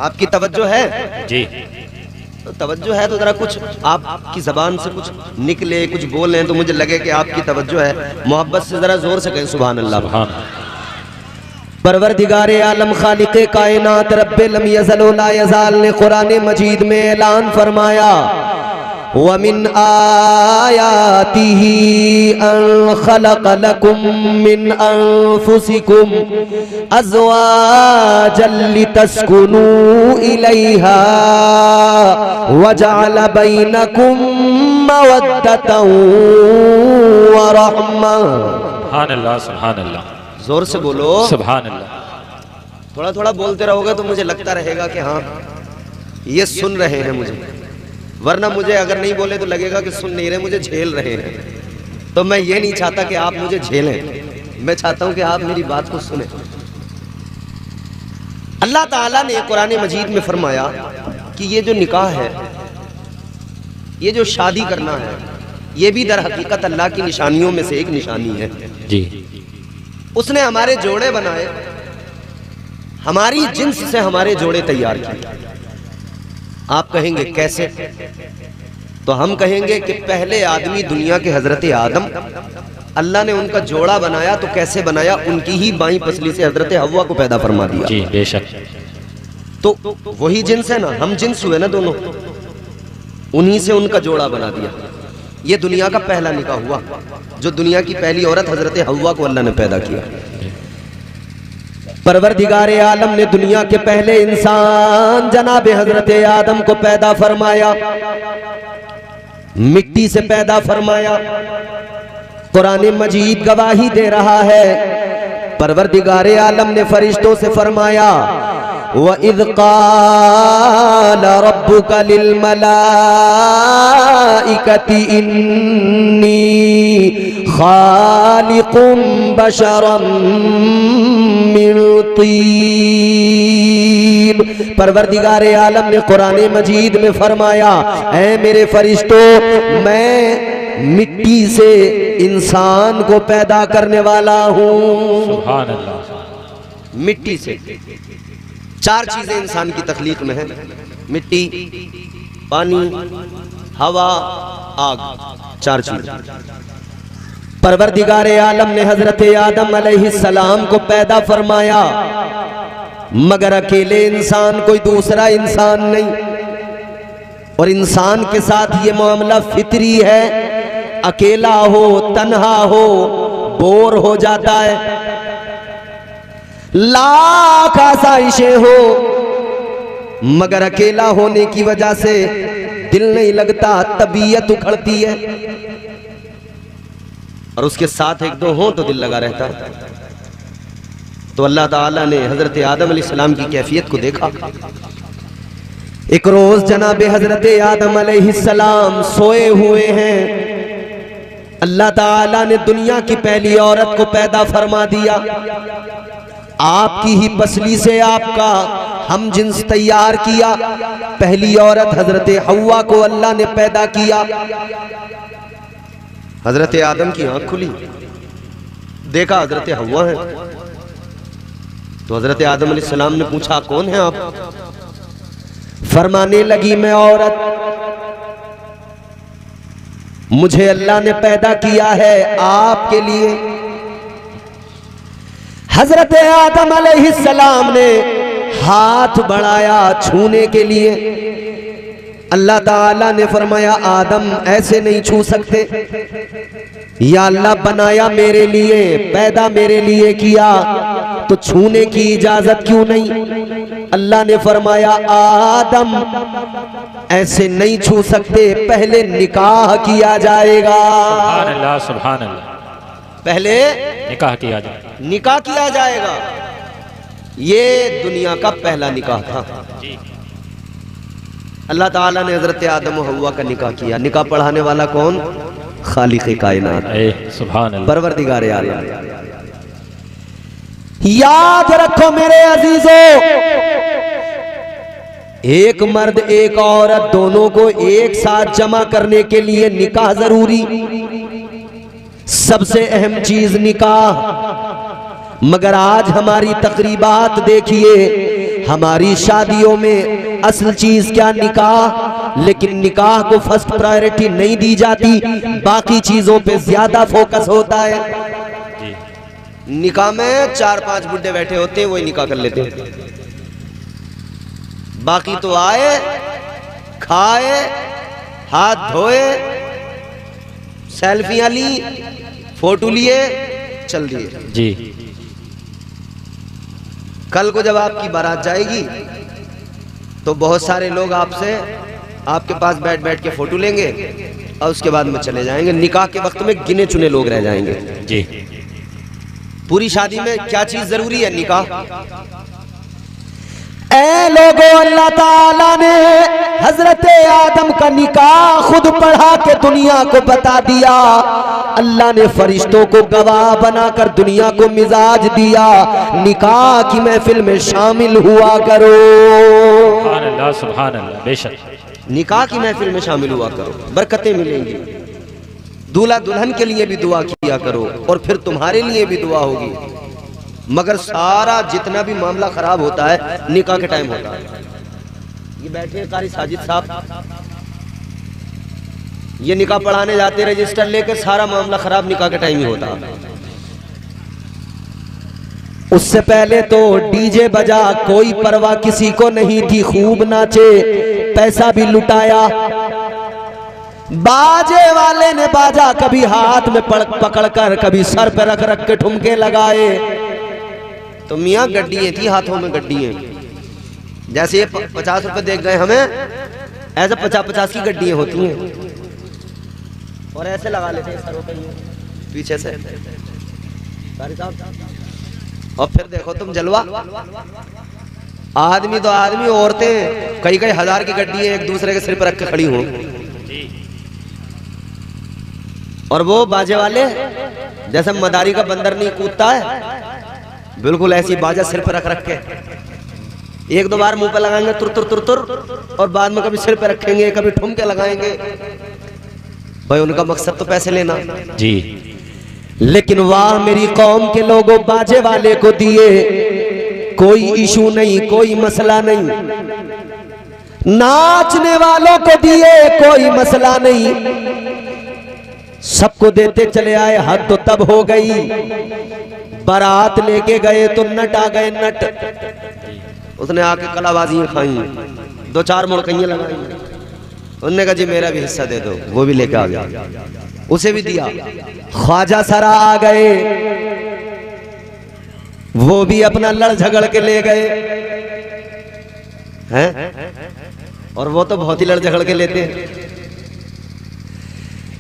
आपकी तवज्जो है जी? तो तवज्जो है तो जरा कुछ आपकी जबान से कुछ निकले, कुछ बोले तो मुझे लगे कि आपकी तवज्जो है। मोहब्बत से जरा जोर से कहें सुभान अल्लाह। सुभान। परवरदिगारे आलम खालिक़े कायनात रब्बे लम यज़ल व ला यज़ाल ने कुरान मजीद में ऐलान फरमाया, व मिन आयातिही अन खलक़ लकुम मिन अनफुसिकुम अज़वाजन लितस्कुनू इलैहा व जअल बैनकुम मवद्दतन व रहमा। सुभान अल्लाह, सुभान अल्लाह। जोर से बोलो सुभान अल्लाह। थोड़ा थोड़ा बोलते रहोगे तो मुझे लगता रहेगा कि हाँ ये सुन रहे हैं मुझे, वरना मुझे अगर नहीं बोले तो लगेगा कि सुन नहीं रहे, मुझे झेल रहे हैं। तो मैं ये नहीं चाहता कि आप मुझे झेलें, मैं चाहता हूं कि आप मेरी बात को सुने। अल्लाह ताला ने कुरान मजीद में फरमाया कि ये जो निकाह है, ये जो शादी करना है, ये भी दर हकीकत अल्लाह की निशानियों में से एक निशानी है जी। उसने हमारे जोड़े बनाए, हमारी जिन्स से हमारे जोड़े तैयार किए। आप कहेंगे कैसे? तो हम कहेंगे कि पहले आदमी दुनिया के हजरत आदम, अल्लाह ने उनका जोड़ा बनाया तो कैसे बनाया? उनकी ही बाईं पसली से हजरत हव्वा को पैदा फरमा दिया। जी बेशक। तो वही जिन्स है ना, हम जिन्स हुए ना दोनों, उन्हीं से उनका जोड़ा बना दिया। ये दुनिया का पहला निकाह हुआ, जो दुनिया की पहली औरत हजरत हव्वा को अल्लाह ने पैदा किया। परवरदिगारे आलम ने दुनिया के पहले इंसान जनाब हजरत आदम को पैदा फरमाया, मिट्टी से पैदा फरमाया। कुरान मजीद गवाही दे रहा है, परवरदिगारे आलम ने फरिश्तों से फरमाया, व इज़ क़ाल रब्बुका लिल मलाइकति इन्नी खालिकुम बशरम मिन तीन। परवरदिगारे आलम ने कुरान मजीद में फरमाया, ऐ मेरे फरिश्तों, मैं मिट्टी से इंसान को पैदा करने वाला हूँ। सुभान अल्लाह। मिट्टी से 4 चीजें इंसान की तख्लीक में है, मिट्टी, पानी, हवा, आग, 4 चीजें। परवरदिगारे आलम ने हजरत आदम अलैहिस्सलाम को पैदा फरमाया, मगर अकेले इंसान, कोई दूसरा इंसान नहीं। और इंसान के साथ ये मामला फितरी है, अकेला हो, तन्हा हो, बोर हो जाता है, लाख आसाइशें हो, मगर अकेला होने की वजह से दिल नहीं लगता, तबीयत उखड़ती है। और उसके साथ 1-2 हो तो दिल लगा रहता है। तो अल्लाह ताला ने हजरत आदम अलैहिस्सलाम की कैफियत को देखा। एक रोज जनाब हजरत आदम अलैहिस्सलाम सोए हुए हैं, अल्लाह ताला ने दुनिया की पहली औरत को पैदा फरमा दिया। आपकी ही पसली से आपका हम जिन्स तैयार किया। पहली औरत हजरत हव्वा को अल्लाह ने पैदा किया। हजरत आदम की आंख खुली, देखा हजरत हव्वा है। तो हजरत आदम अलैहिस्सलाम ने पूछा कौन है आप? फरमाने लगी मैं औरत, मुझे अल्लाह ने पैदा किया है आपके लिए। हजरत आदम अलैहिस्सलाम ने हाथ बढ़ाया छूने के लिए। अल्लाह ताला ने फरमाया आदम ऐसे नहीं छू सकते, या अल्लाह बनाया मेरे लिए, पैदा मेरे लिए किया, तो छूने की इजाजत क्यों नहीं? अल्लाह ने फरमाया आदम ऐसे नहीं छू सकते, पहले निकाह किया जाएगा। सुभान अल्लाह, सुभान अल्लाह। पहले निकाह किया जाए, निकाह किया जाएगा। ये दुनिया का पहला निकाह था। अल्लाह ताला ने हजरत आदम और हव्वा का निकाह किया। निकाह पढ़ाने वाला कौन? खालिक़े कायनात, सुभान अल्लाह, परवरदिगार आलम। याद रखो मेरे अजीजों, एक मर्द एक औरत दोनों को एक साथ जमा करने के लिए निकाह जरूरी, सबसे अहम चीज निकाह। मगर आज हमारी तकरीबात देखिए, हमारी शादियों में असल चीज क्या? निकाह। लेकिन निकाह को फर्स्ट प्रायोरिटी नहीं दी जाती, बाकी चीजों पे ज्यादा फोकस होता है। निकाह में 4-5 बुड्ढे बैठे होते हैं, वही निकाह कर लेते हैं। बाकी तो आए, खाए, हाथ धोए, सेल्फियां ली, फोटो लिए, चल दिए जी। कल को जब आपकी बारात जाएगी तो बहुत सारे लोग आपसे आपके पास बैठ बैठ के फोटो लेंगे और उसके बाद में चले जाएंगे। निकाह के वक्त में गिने चुने लोग रह जाएंगे। जी। पूरी शादी में क्या चीज जरूरी है? निकाह। ऐ लोगों, अल्लाह ताला ने हजरत आदम का निकाह खुद पढ़ा के दुनिया को बता दिया। अल्लाह ने फरिश्तों को गवाह बनाकर दुनिया को मिजाज दिया, निकाह की महफिल में शामिल हुआ करो। सुभान अल्लाह, सुभान अल्लाह, बेशक निकाह की महफिल में शामिल हुआ करो, बरकतें मिलेंगी। दूल्हा दुल्हन के लिए भी दुआ किया करो और फिर तुम्हारे लिए भी दुआ होगी। मगर सारा जितना भी मामला खराब होता है निकाह के टाइम होता है। ये बैठे हैं कारी साजिद साहब, ये निकाह पढ़ाने जाते रजिस्टर लेके, सारा मामला खराब निकाह के टाइम ही होता है। उससे पहले तो डीजे बजा, कोई परवाह किसी को नहीं थी, खूब नाचे, पैसा भी लुटाया। बाजे वाले ने बाजा कभी हाथ में पकड़कर, कभी सर पे रख रख के ठुमके लगाए। तो मियाँ गड्डियाँ थी, हाथों में गड्डियाँ, जैसे ये 50 रुपए देख गए हमें, ऐसे 50-50 की गड्डियाँ होती हैं और ऐसे लगा लेते हैं सरों पे पीछे से। और फिर देखो तुम जलवा, आदमी तो आदमी, औरतें कई कई हजार की गड्डियाँ एक दूसरे के सिर पर रख के खड़ी हों। और वो बाजे वाले जैसे मदारी का बंदर नहीं कूदता है, बिल्कुल ऐसी बाजा सिर पर रख के एक दो बार मुंह पे लगाएंगे तुर तुर तुर तुर, और बाद में कभी सिर पे रखेंगे, कभी ठुमके लगाएंगे। भाई उनका मकसद तो पैसे लेना जी। लेकिन वाह मेरी कौम के लोगों, बाजे वाले को दिए, कोई इशू नहीं, कोई मसला नहीं। नाचने वालों को दिए, कोई मसला नहीं, सबको देते चले आए। हद तो तब हो गई, बारात लेके गए तो नट आ गए, नट। उसने आके कलाबाजियां खाई, 2-4 मुड़कइयां लगाई। उन्होंने कहा जी मेरा भी हिस्सा दे दो, वो भी लेके आ गया, उसे भी दिया। ख्वाजा सरा आ गए, वो भी अपना लड़ झगड़ के ले गए हैं, और वो तो बहुत ही लड़ झगड़ के लेते हैं।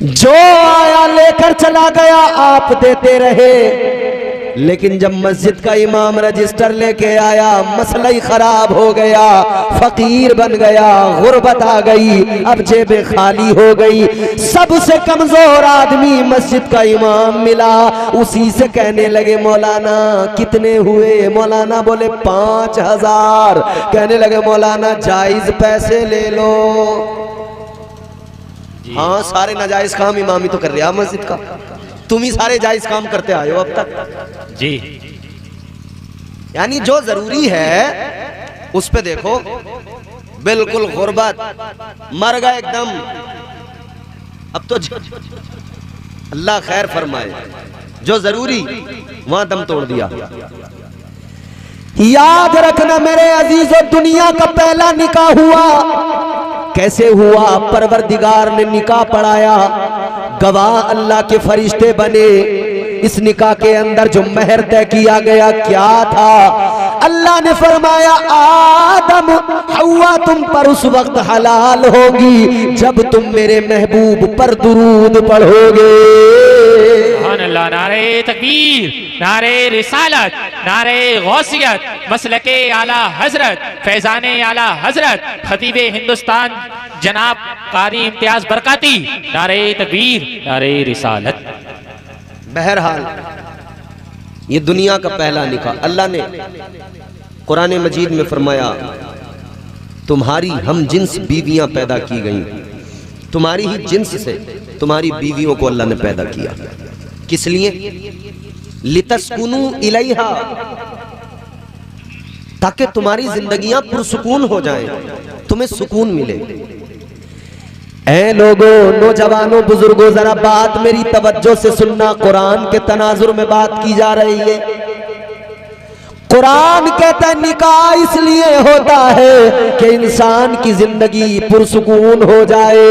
जो आया लेकर चला गया, आप देते रहे। लेकिन जब मस्जिद का इमाम रजिस्टर लेके आया, मसला ही खराब हो गया, फकीर बन गया, गुर्बत आ गई, अब जेबें खाली हो गई। सबसे कमजोर आदमी मस्जिद का इमाम मिला, उसी से कहने लगे मौलाना कितने हुए? मौलाना बोले 5000। कहने लगे मौलाना जायज पैसे ले लो। हाँ, सारे नाजायज काम इमामी तो कर रहा मस्जिद का, तुम ही सारे जायज काम करते आए हो अब तक जी। यानी जो जरूरी है उस पे देखो, बिल्कुल गुर्बत, मर गए एकदम। अब तो अल्लाह खैर फरमाए, जो जरूरी वहां दम तोड़ दिया। याद रखना मेरे अजीजों, दुनिया का पहला निकाह हुआ कैसे हुआ? परवरदिगार ने निकाह पढ़ाया, गवाह अल्लाह के फरिश्ते बने। इस निकाह के अंदर जो महर तय किया गया क्या था? अल्लाह ने फरमाया आदम हव्वा तुम पर उस वक्त हलाल होगी जब तुम मेरे महबूब पर दुरूद पढ़ोगे। अल्लाह, नारे तकबीर, नारे रिसालत, नारे गौसियत, मसलके आला हजरत, फैजाने आला हजरत, खतीबे हिंदुस्तान जनाब कारी इम्तियाज बरकाती, नारे तकबीर, नारे रिसालत। बहरहाल ये दुनिया का पहला निकाह। अल्लाह ने कुरान मजीद में फरमाया तुम्हारी हम जिन्स बीवियां पैदा की गई, तुम्हारी ही जिन्स से तुम्हारी बीवियों को अल्लाह ने पैदा किया। किस लिए? लितस्कुनु इलैहा, ताकि तुम्हारी जिंदगियां पुरसुकून हो जाएं, तुम्हें सुकून मिले। ऐ लोगों, नौजवानों, बुजुर्गों, जरा बात मेरी तवज्जो से सुनना। कुरान के तनाजुर में बात की जा रही है। कुरान कहता है निकाह इसलिए होता है कि इंसान की जिंदगी पुरसुकून हो जाए,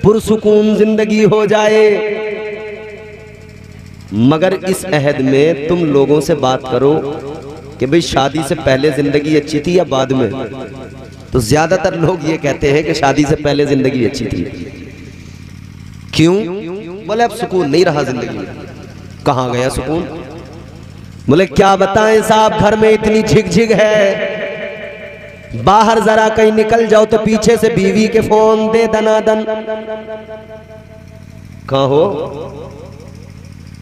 पुरसुकून जिंदगी हो जाए। मगर इस अहद में तुम लोगों से बात करो कि भाई शादी से पहले जिंदगी अच्छी थी या बाद में? तो ज्यादातर लोग ये कहते हैं कि शादी से पहले जिंदगी अच्छी थी। क्यों? बोले अब सुकून नहीं रहा जिंदगी में। कहां गया सुकून? बोले क्या बताएं साहब, घर में इतनी झिकझिक है, बाहर जरा कहीं निकल जाओ तो पीछे से बीवी के फोन दे दनादन। कहां हो?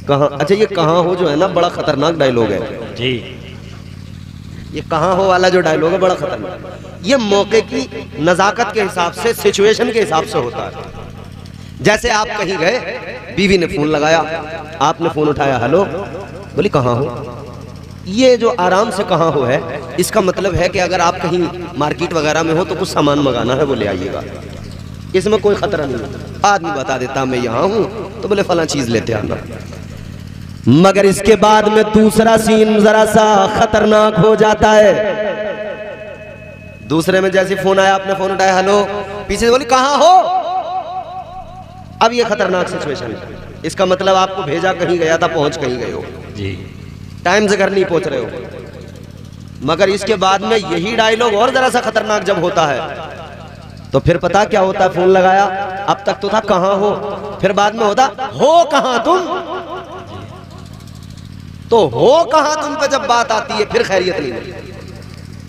कहां? अच्छा ये कहां हो जो है ना बड़ा खतरनाक डायलॉग है जी। ये कहां हो वाला जो डायलॉग है बड़ा खतरनाक। ये मौके की नजाकत के हिसाब से, सिचुएशन के हिसाब से होता है। जैसे आप कहीं गए, बीवी ने फोन लगाया, आपने फोन उठाया, हेलो, बोली कहां हो? ये जो आराम से कहां हो है, इसका मतलब है कि अगर आप कहीं मार्केट वगैरह में हो तो कुछ सामान मंगाना है, वो ले आइएगा, इसमें कोई खतरा नहीं। आदमी बता देता मैं यहां हूं, तो बोले फला चीज लेते आना। मगर इसके बाद में दूसरा सीन जरा सा खतरनाक हो जाता है। दूसरे में जैसे फोन आया, आपने फोन उठाया, हेलो, पीछे से बोली कहां हो? अब ये खतरनाक सिचुएशन है। इसका मतलब आपको भेजा कहीं गया था, पहुंच कहीं गए हो जी, टाइम से घर नहीं पहुंच रहे हो। मगर इसके बाद में यही डायलॉग और जरा सा खतरनाक जब होता है तो फिर पता क्या होता है? फोन लगाया, अब तक तो था कहां हो, फिर बाद में होता हो कहां तुम। तो हो कहां तुम पे जब बात आती है फिर खैरियत नहीं मिलती,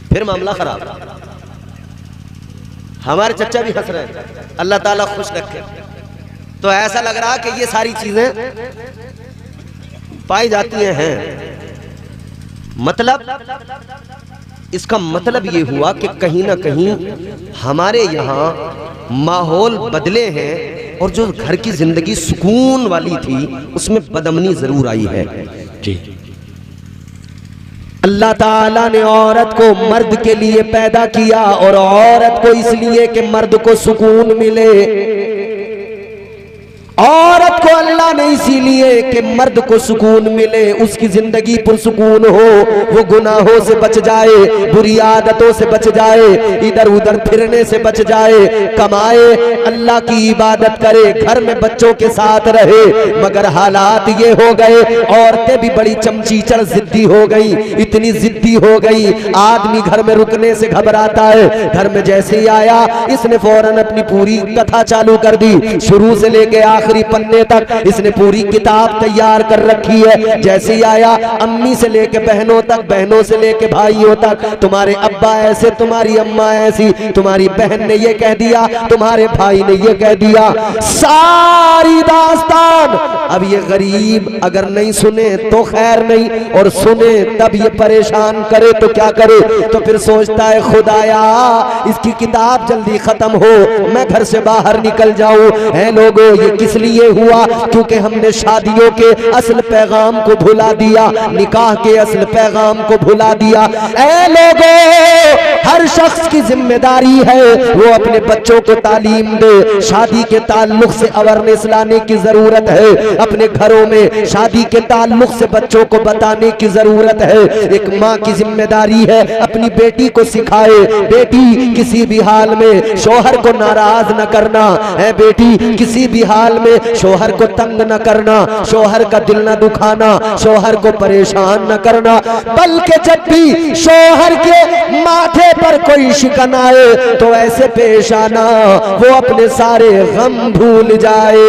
फिर मामला खराब। हमारे चचा भी हंस रहे हैं, अल्लाह ताला खुश रखे। तो ऐसा लग रहा कि ये सारी चीजें पाई जाती हैं। मतलब इसका मतलब ये हुआ कि कहीं ना कहीं हमारे यहाँ माहौल बदले हैं और जो घर की जिंदगी सुकून वाली थी उसमें बदअमनी जरूर आई है जी। अल्लाह ताला ने औरत को मर्द के लिए पैदा किया और औरत को इसलिए कि मर्द को सुकून मिले। औरत को अल्लाह ने इसीलिए कि मर्द को सुकून मिले, उसकी जिंदगी पुरसुकून हो, वो गुनाहों से बच जाए, बुरी आदतों से बच जाए, इधर उधर फिरने से बच जाए, कमाए, अल्लाह की इबादत करे, घर में बच्चों के साथ रहे। मगर हालात ये हो गए, औरतें भी बड़ी चमचीचड़ जिद्दी हो गई, इतनी जिद्दी हो गई, आदमी घर में रुकने से घबराता है। घर में जैसे ही आया इसने फौरन अपनी पूरी कथा चालू कर दी, शुरू से लेके आखिरी पन्ने तक इसने पूरी किताब तैयार कर रखी है। जैसे ही आया, अम्मी से लेके बहनों तक, बहनों से लेके भाइयों तक, तुम्हारे अब्बा ऐसे, तुम्हारी अम्मा ऐसी, तुम्हारी बहन ने ये कह दिया, तुम्हारे भाई ने ये कह दिया, सारी दास्तान। अब ये गरीब अगर नहीं सुने तो खैर नहीं, और सुने तब ये परेशान करे तो क्या करे? तो फिर सोचता है खुदाया इसकी किताब जल्दी खत्म हो, मैं घर से बाहर निकल जाऊं। है लोगों, ये किस लिए हुआ? क्योंकि हमने शादियों के असल पैगाम को भुला दिया, निकाह के असल पैगाम को भुला दिया। ऐ लोगों, हर शख्स की जिम्मेदारी है वो अपने बच्चों को तालीम दे। शादी के ताल्लुक से अवेयरनेस लाने की जरूरत है। अपने घरों में शादी के ताल्लुक से बच्चों को बताने की जरूरत है। एक माँ की जिम्मेदारी है अपनी बेटी को सिखाए, बेटी किसी भी हाल में शोहर को नाराज न करना है, बेटी किसी भी हाल में शोहर को तंग न करना, शोहर का दिल न दुखाना, शोहर को परेशान न करना। बल्कि जब भी शोहर के माथे पर कोई शिकन आए तो ऐसे पेश आना वो अपने सारे गम भूल जाए।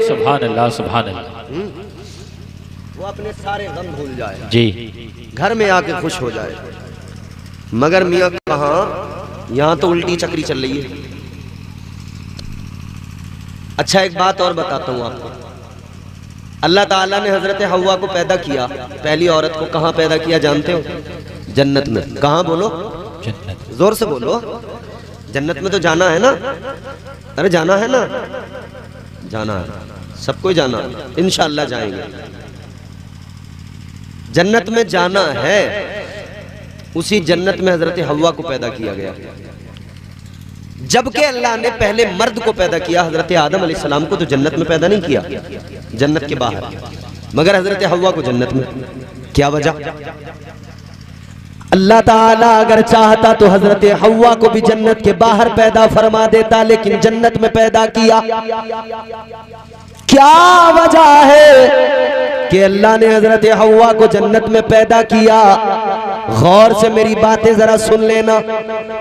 सुभान अल्लाह, सुभान अल्लाह। वो अपने सारे गम भूल जाए जी, घर में आके खुश हो जाए। मगर मियाँ कहाँ, यहाँ तो उल्टी चक्री चल रही है। अच्छा, एक बात और बताता हूँ आपको। अल्लाह ताला ने हजरत हव्वा को पैदा किया, पहली औरत को कहाँ पैदा किया जानते हो? जन्नत में। कहाँ बोलो? जन्नत। जोर से बोलो। जन्नत में तो जाना है ना? अरे जाना है ना? जाना है, सबको जाना, इंशाअल्लाह जाएंगे। जन्नत में जाना है, उसी जन्नत में हजरत हव्वा को पैदा किया गया। जबकि अल्लाह ने पहले मर्द को पैदा किया, हजरत आदम अलैहिस्सलाम को तो जन्नत में पैदा नहीं किया, जन्नत के बाहर, मगर हजरत हव्वा को जन्नत में। क्या वजह? अल्लाह ताला अगर चाहता तो हजरत हव्वा को भी जन्नत के बाहर पैदा फरमा देता, लेकिन जन्नत में पैदा किया। क्या वजह है कि अल्लाह ने हजरत हव्वा को जन्नत में पैदा किया? गौर से मेरी बातें जरा सुन लेना।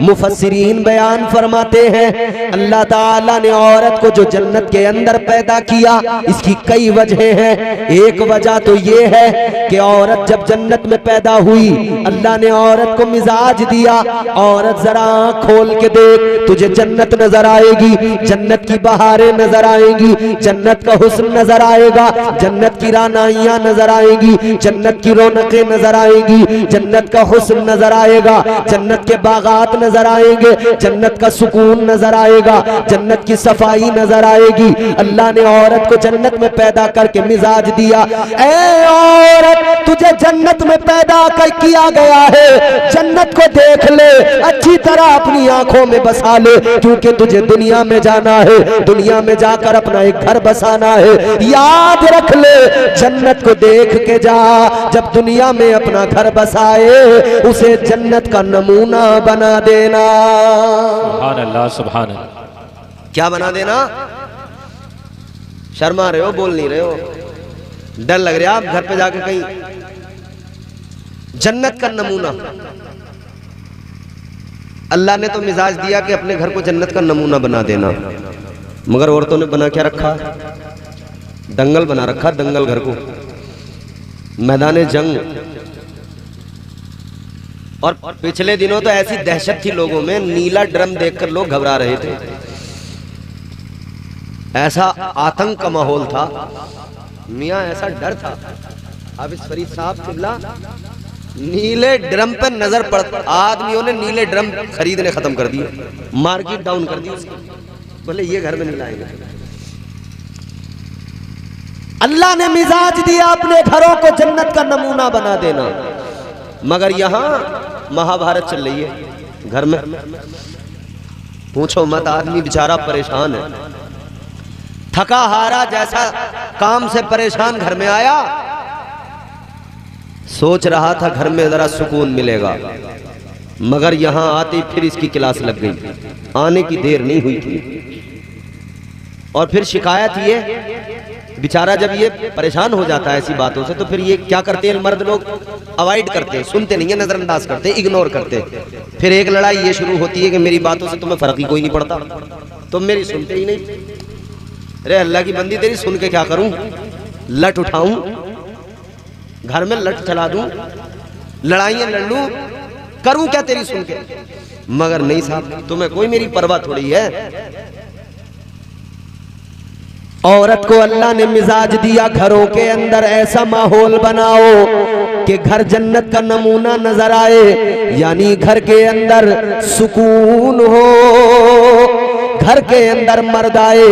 मुफस्सिरीन बयान फरमाते हैं अल्लाह ताला ने औरत को जो जन्नत के अंदर पैदा किया, इसकी कई वजहें हैं। एक वजह तो ये है कि औरत जब जन्नत में पैदा हुई, अल्लाह ने औरत को मिजाज दिया, औरत जरा आँख खोल के देख, तुझे जन्नत नजर आएगी, जन्नत की बहारें नजर आएंगी, जन्नत का हुस्न नजर आएगा, जन्नत की रानाइयां नजर आएंगी, जन्नत की रौनकें नजर आएंगी, जन्नत का हुस्न नजर आएगा, जन्नत के बागात नजर आएंगे, जन्नत का सुकून नजर आएगा, जन्नत की सफाई नजर आएगी। अल्लाह ने औरत को जन्नत में पैदा करके मिजाज दिया, ऐ औरत तुझे जन्नत में पैदा कर किया गया है, जन्नत को देख ले, अच्छी तरह अपनी आंखों में बसा ले, क्योंकि तुझे दुनिया में जाना है, दुनिया में जाकर अपना एक घर बसाना है। याद रख ले, जन्नत को देख के जा, जब दुनिया में अपना घर बसाए उसे जन्नत का नमूना बना देना। सुभान अल्लाह, सुभान अल्लाह। क्या बना देना? शर्मा रहे हो, बोल नहीं रहे हो, डर लग रहा है आप घर पे जाके कहीं? जन्नत का नमूना अल्लाह ने तो मिजाज दिया कि अपने घर को जन्नत का नमूना बना देना, मगर औरतों ने बना क्या रखा? दंगल बना रखा, दंगल घर को, मैदान जंग। और पिछले दिनों तो ऐसी दहशत थी लोगों में, नीला ड्रम देखकर लोग घबरा रहे थे, ऐसा आतंक का माहौल था मियां, ऐसा डर था। हाफिज फरीद साहब किबला नीले ड्रम पर नजर पड़, आदमियों ने नीले ड्रम खरीदने खत्म कर दिए, मार्केट डाउन कर दी उसकी, बोले ये घर में नहीं लाएंगे। अल्लाह ने मिजाज दिया अपने घरों को जन्नत का नमूना बना देना, मगर यहां महाभारत चल रही है घर में। पूछो मत, आदमी बेचारा परेशान है, थका हारा जैसा काम से परेशान घर में आया, सोच रहा था घर में जरा सुकून मिलेगा, मगर यहां आते फिर इसकी क्लास लग गई, आने की देर नहीं हुई थी। और फिर शिकायत ये, बेचारा जब ये परेशान हो जाता है ऐसी बातों से, तो फिर ये क्या करते हैं मर्द लोग? अवॉइड करते हैं, सुनते नहीं है, नजरअंदाज करते हैं, इग्नोर करते हैं। फिर एक लड़ाई ये शुरू होती है कि मेरी बातों से तुम्हें फर्क ही कोई नहीं पड़ता, तुम मेरी सुनते ही नहीं। अरे अल्लाह की बंदी तेरी सुन के क्या करूं, लट उठाऊं, घर में लट चला दूं, लड़ाइयां लड़ लूं, करूं क्या तेरी सुन के? मगर नहीं साहब, तुम्हें कोई मेरी परवाह थोड़ी है। औरत को अल्लाह ने मिजाज दिया, घरों के अंदर ऐसा माहौल बनाओ कि घर जन्नत का नमूना नजर आए, यानी घर के अंदर सुकून हो, घर के अंदर मर्द आए,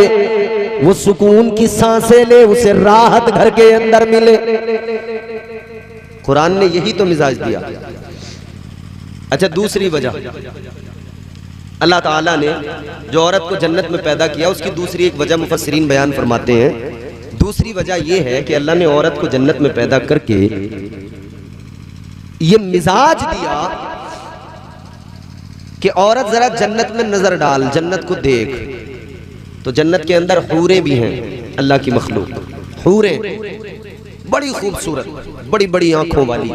वो सुकून की सांसें ले, उसे राहत घर के अंदर मिले। कुरान ने यही तो मिजाज दिया। अच्छा, दूसरी वजह अल्लाह ताला ने जो औरत को जन्नत में पैदा किया, उसकी दूसरी एक वजह मुफस्सिरीन बयान फरमाते हैं। दूसरी वजह यह है कि अल्लाह ने औरत को जन्नत में पैदा करके ये मिजाज दिया कि औरत जरा जन्नत में नजर डाल, जन्नत को देख। तो जन्नत के अंदर हूरें भी हैं, अल्लाह की मखलूक हूरें, बड़ी खूबसूरत, बड़ी बड़ी आंखों वाली।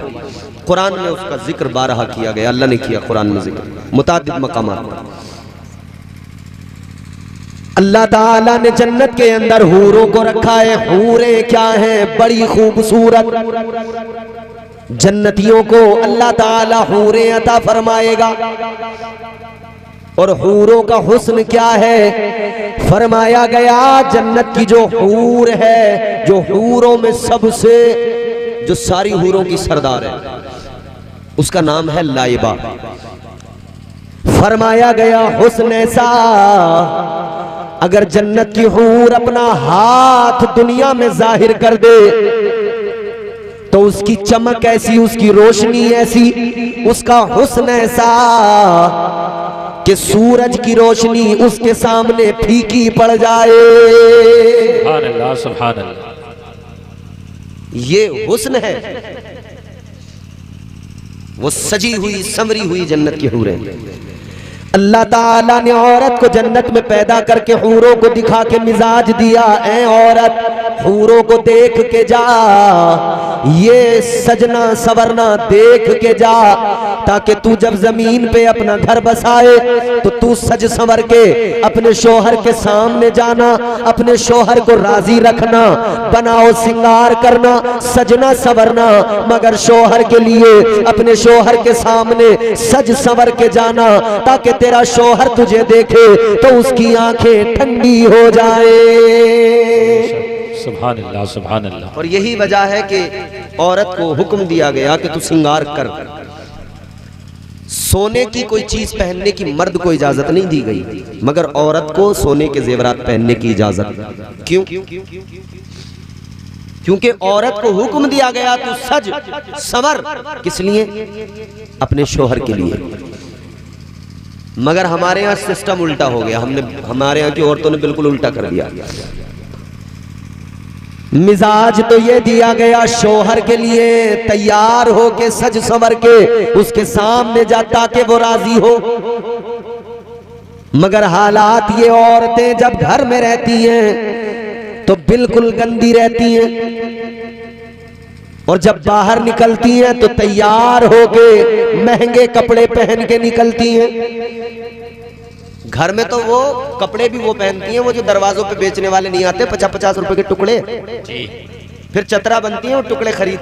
कुरान में उसका जिक्र बारहा किया गया, अल्लाह ने किया कुरान में जिक्र मुतादिद मकामात पर। अल्लाह ताला ने जन्नत के अंदर हूरों को रखा है। हूरें क्या हैं? बड़ी खूबसूरत। जन्नतियों को अल्लाह ताला हूरें अता फरमाएगा। और हूरों का हुस्न क्या है? फरमाया गया जन्नत की जो हूर है, जो हूरों में सबसे, जो सारी हूरों की सरदार है, उसका नाम है लाइबा। फरमाया गया हुस्न ऐसा, अगर जन्नत की हूर अपना हाथ दुनिया में जाहिर कर दे तो उसकी चमक ऐसी, उसकी रोशनी ऐसी, उसका हुस्न ऐसा कि सूरज की रोशनी उसके सामने फीकी पड़ जाए। सुभान अल्लाह, सुभान अल्लाह। ये हुस्न है, वो सजी हुई संवरी हुई जन्नत की हूरें। अल्लाह ताला ने औरत को जन्नत में पैदा करके हूरों को दिखा के मिजाज दिया, ऐ औरत हूरों को देख के जा, ये सजना सवरना देख के जा, ताकि तू जब जमीन पे अपना घर बसाए तो तू सज संवर के अपने शोहर के सामने जाना, अपने शोहर को राजी रखना, बनाओ सिंगार करना, सजना सवरना, मगर शोहर के लिए अपने शोहर के सामने सज संवर के जाना, ताकि तेरा शोहर तुझे देखे तो उसकी आंखें ठंडी हो जाए। सुभान अल्लाह, सुभान अल्लाह। और यही वजह है कि औरत को हुक्म दिया गया कि तू सिंगार कर। सोने की कोई चीज पहनने की मर्द को इजाजत नहीं दी गई, मगर औरत को सोने के जेवरात पहनने की इजाजत। क्यों? क्योंकि औरत को हुक्म दिया गया तू सज संवर। किस लिए? अपने शोहर के लिए। मगर हमारे यहाँ सिस्टम उल्टा हो गया, हमारे यहाँ की औरतों ने बिल्कुल उल्टा कर दिया। मिजाज तो ये दिया गया शोहर के लिए तैयार हो के सज संवर के उसके सामने जाता कि वो राजी हो, मगर हालात ये औरतें जब घर में रहती हैं तो बिल्कुल गंदी रहती हैं, और जब बाहर निकलती हैं तो तैयार होके महंगे कपड़े पहन के निकलती हैं। घर में तो वो कपड़े भी वो पहनती हैं वो जो दरवाजों पे बेचने वाले नहीं आते, 50-50 रुपए के टुकड़े, फिर चतरा बनती हैं वो टुकड़े खरीद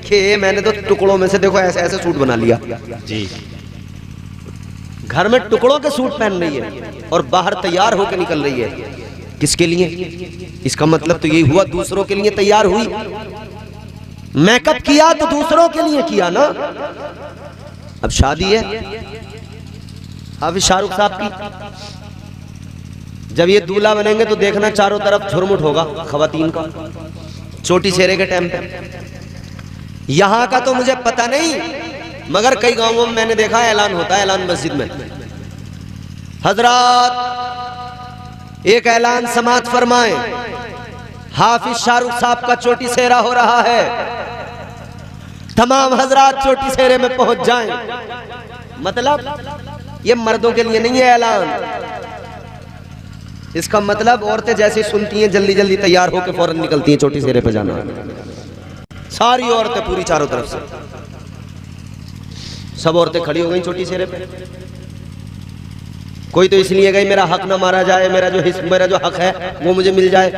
के मैंने तो टुकड़ों में से देखो ऐसे ऐसे सूट बना लिया जी। घर में टुकड़ों के सूट पहन रही है और बाहर तैयार होकर निकल रही है। किसके लिए? इसका मतलब तो यही हुआ दूसरों के लिए तैयार हुई। मेकअप किया तो दूसरों के लिए किया ना। अब शादी है अब शाहरुख साहब की, जब ये दूल्हा बनेंगे तो देखना चारों तरफ झुरमुट होगा खवातीन का, चोटी चेहरे के टाइम पे। यहां का तो मुझे पता नहीं, मगर कई गांवों में मैंने देखा ऐलान होता है, ऐलान मस्जिद में, हजरात एक ऐलान समात फरमाएं, हाफिज शाहरुख साहब का चोटी सेहरा हो रहा है, तमाम हजरात चोटी सेहरे में पहुंच जाएं। मतलब ये मर्दों के लिए नहीं है ऐलान, इसका मतलब औरतें जैसे सुनती हैं जल्दी जल्दी तैयार होकर फौरन निकलती हैं चोटी सेहरे पे जाना। सारी औरतें पूरी चारों तरफ से सब औरतें खड़ी हो गई चोटी सेहरे पे। कोई तो इसलिए गई मेरा हक ना मारा जाए, मेरा जो हक है वो मुझे मिल जाए।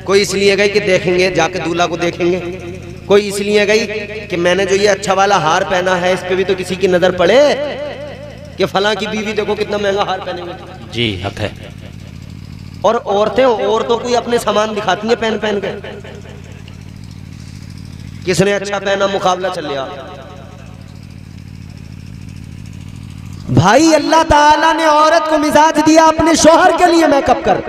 कोई इसलिए गई कि देखेंगे जाके दूल्हा को देखेंगे। कोई इसलिए गई कि मैंने जो ये अच्छा वाला हार पहना है इस पे भी तो किसी की नजर पड़े कि फलां की बीवी देखो कितना महंगा हार पहने हुए। जी हक है। और औरतों को अपने सामान दिखाती है पहन पहन के, किसने अच्छा पहना मुकाबला चल रहा। भाई अल्लाह ताला ने औरत को मिजाज दिया अपने शोहर के लिए मेकअप कर,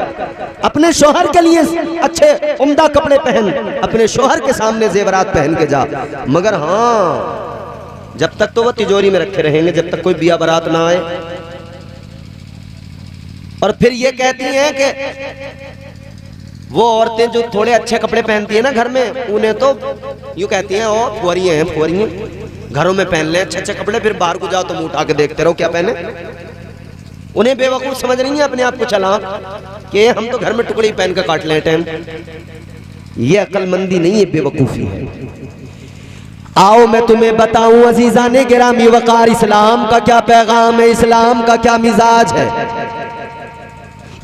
अपने शोहर के लिए अच्छे उम्दा कपड़े पहन, अपने शोहर के सामने जेवरात पहन के जा। मगर हाँ, जब तक तो वो तिजोरी में रखे रहेंगे, जब तक कोई बिया बारात ना आए। और फिर ये कहती हैं कि वो औरतें जो थोड़े अच्छे कपड़े पहनती है ना घर में, उन्हें तो यूं कहती हैं ओ फुहरियां हैं, फुहरियां घरों में पहन ले अच्छे अच्छे कपड़े, फिर बाहर को जाओ तो मुंह उठा के देखते रहो क्या पहने। उन्हें बेवकूफ समझ रही है अपने आप को चला कि हम तो घर में टुकड़ी पहन के काट लें टाइम। ये अक्लमंदी नहीं है, बेवकूफी है। आओ मैं तुम्हें बताऊं अजीजाने गिरामी वकार, इस्लाम का क्या पैगाम है, इस्लाम का क्या मिजाज है।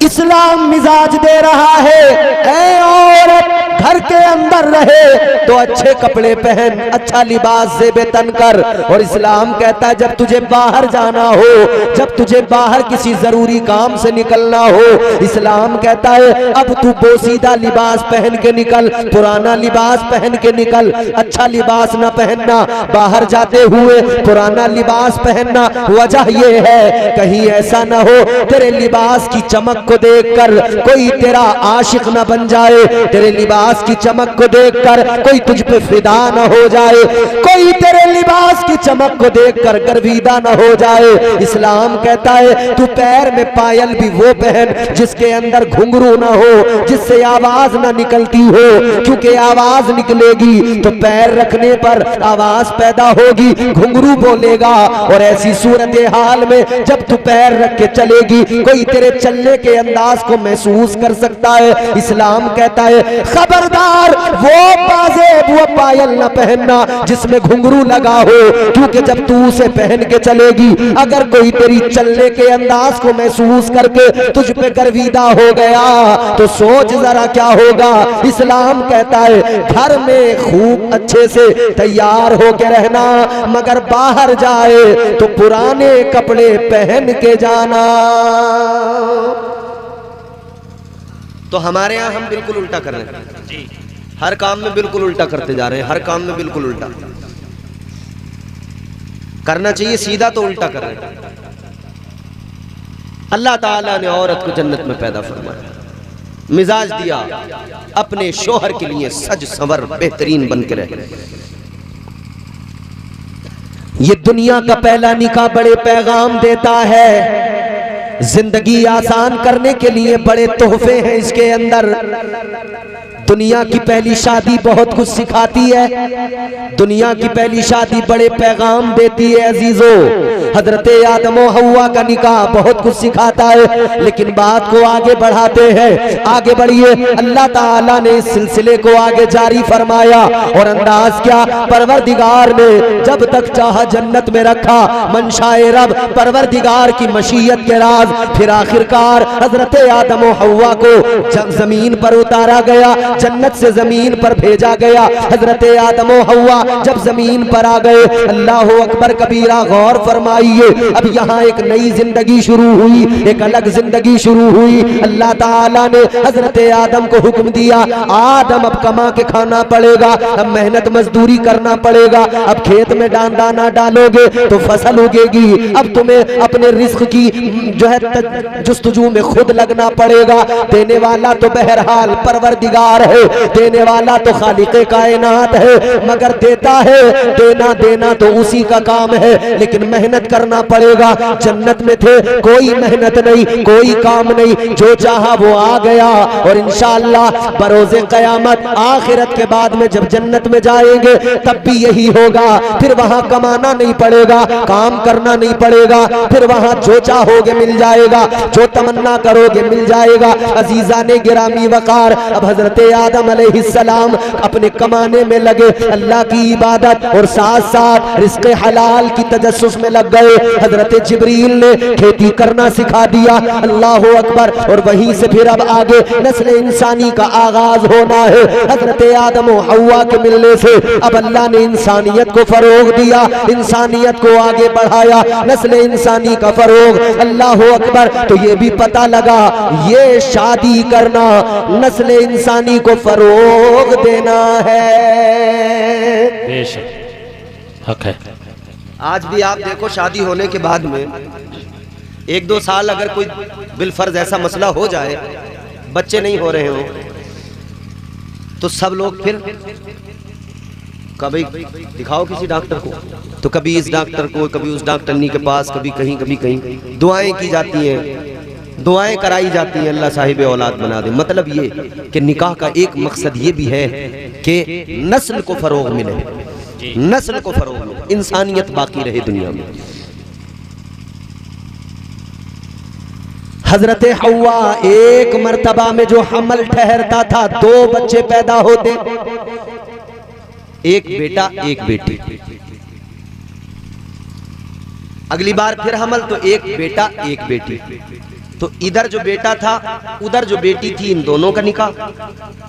इस्लाम मिजाज दे रहा है, ऐ औरत घर के अंदर रहे तो अच्छे कपड़े पहन, अच्छा लिबास से बेतन कर। और इस्लाम कहता है जब तुझे बाहर जाना हो, जब तुझे बाहर किसी जरूरी काम से निकलना हो, इस्लाम कहता है अब तू बोसीदा लिबास पहन के निकल, पुराना लिबास पहन के निकल। अच्छा लिबास ना पहनना, बाहर जाते हुए पुराना लिबास पहनना। वजह यह है कहीं ऐसा ना हो तेरे लिबास की चमक को देखकर कोई तेरा आशिक ना बन जाए, तेरे लिबास की चमक को देखकर कोई तुझ पे फिदा ना हो जाए, कोई तेरे लिबास की चमक को देखकर गर्विदा ना हो जाए। इस्लाम कहता है तू पैर में पायल भी वो पहन जिसके अंदर घुंघरू ना हो, जिससे आवाज ना निकलती हो, क्योंकि आवाज निकलेगी तो पैर रखने पर आवाज पैदा होगी, घुंघरू बोलेगा। और ऐसी सूरत हाल में जब तू पैर रख के चलेगी कोई तेरे चलने के अंदाज को महसूस कर सकता है। इस्लाम कहता है खबरदार वो पाजेब वो पायल न पहनना जिसमें घुंघरू लगा हो, क्योंकि जब तू उसे पहन के चलेगी अगर कोई तेरी चलने के अंदाज को महसूस करके तुझ पे गर्विदा हो गया तो सोच जरा क्या होगा। इस्लाम कहता है घर में खूब अच्छे से तैयार होके रहना, मगर बाहर जाए तो पुराने कपड़े पहन के जाना। तो हमारे यहाँ हम बिल्कुल उल्टा कर रहे हैं, हर काम में बिल्कुल उल्टा करते जा रहे हैं, हर काम में बिल्कुल उल्टा करना चाहिए, सीधा तो उल्टा कर रहे हैं। अल्लाह ताला ने औरत को जन्नत में पैदा फरमाया, मिजाज दिया अपने शोहर के लिए सज संवर बेहतरीन बन के रहे। ये दुनिया का पहला निकाह बड़े पैगाम देता है, जिंदगी आसान करने के लिए बड़े तोहफे हैं इसके अंदर। दुनिया की पहली शादी बहुत कुछ सिखाती है, दुनिया की पहली शादी बड़े पैगाम देती है अजीजों। हजरत आदम और हव्वा का निकाह बहुत कुछ सिखाता है, लेकिन बात को आगे बढ़ाते हैं, आगे बढ़िए। अल्लाह ताला ने इस सिलसिले को आगे जारी फरमाया और अंदाज क्या, परवरदिगार ने जब तक चाहा जन्नत में रखा, मंशाए रब परवरदिगार की मशीयत के राज। फिर आखिरकार हजरत आदम और हव्वा को जमीन पर उतारा गया, जन्नत से जमीन पर भेजा गया। हजरत आदम और हव्वा जब जमीन पर आ गए, अल्लाह अकबर कबीरा, गौर फरमाइए, अब यहाँ एक नई जिंदगी शुरू हुई, एक अलग जिंदगी शुरू हुई। अल्लाह ताला ने हजरत आदम को हुक्म दिया, आदम अब कमा के खाना पड़ेगा, अब मेहनत मजदूरी करना पड़ेगा, अब खेत में दाना डालोगे तो फसल उगेगी, अब तुम्हें अपने रिस्क की जो है जुस्तजू में खुद लगना पड़ेगा। देने वाला तो बहरहाल परवरदिगार है, देने वाला तो खालिक़े कायनात है, मगर देता है, देना तो उसी का काम है, लेकिन मेहनत करना पड़ेगा। जन्नत में थे, कोई मेहनत नहीं, कोई काम नहीं, जो चाहा वो आ गया। और इंशाअल्लाह बरोज़े क़यामत आखिरत के बाद में जब जन्नत में जाएंगे तब भी यही होगा। फिर वहां कमाना नहीं पड़ेगा, काम करना नहीं पड़ेगा, फिर वहां जो चाहोगे मिल जाएगा, जो तमन्ना करोगे मिल जाएगा। अजीजा ने गिरामी वकार, अब हजरत आदम अलैहिस्सलाम अपने कमाने में लगे, अल्लाह की इबादत और साथ साथ रिज़्क़े हलाल की तजस्सुस में लग गए। गए, हजरत जिब्रील ने खेती करना सिखा दिया। अल्लाह अकबर। और वहीं से फिर अब आगे नस्ल इंसानी का आगाज होना है। हजरत आदम और हव्वा के मिलने से अब अल्लाह ने इंसानियत को फरोग दिया, इंसानियत को आगे बढ़ाया, नस्ल इंसानी का फरोग। अल्लाह अकबर। तो ये भी पता लगा ये शादी करना नस्ल इंसानी को फरोग देना है। बेशक हक है। आज भी आप देखो शादी होने के बाद में 1-2 साल अगर कोई बिलफर्ज ऐसा मसला हो जाए, बच्चे नहीं हो रहे हो, तो सब लोग फिर कभी दिखाओ किसी डॉक्टर को, तो कभी इस डॉक्टर को, कभी उस डॉक्टरनी के पास, कभी कहीं दुआएं की जाती हैं, दुआएं कराई जाती हैं, अल्लाह साहिब औलाद बना दे। मतलब ये कि निकाह का एक मकसद ये भी है कि नस्ल को फरोग मिले, नस्ल को फरोग मिले, इंसानियत बाकी रहे दुनिया में। हजरत हव्वा एक मर्तबा में जो हमल ठहरता था, 2 बच्चे पैदा होते, एक बेटा एक बेटी। अगली बार फिर हमल तो एक बेटा एक बेटी। तो इधर जो बेटा था उधर जो बेटी थी, इन दोनों का निकाह,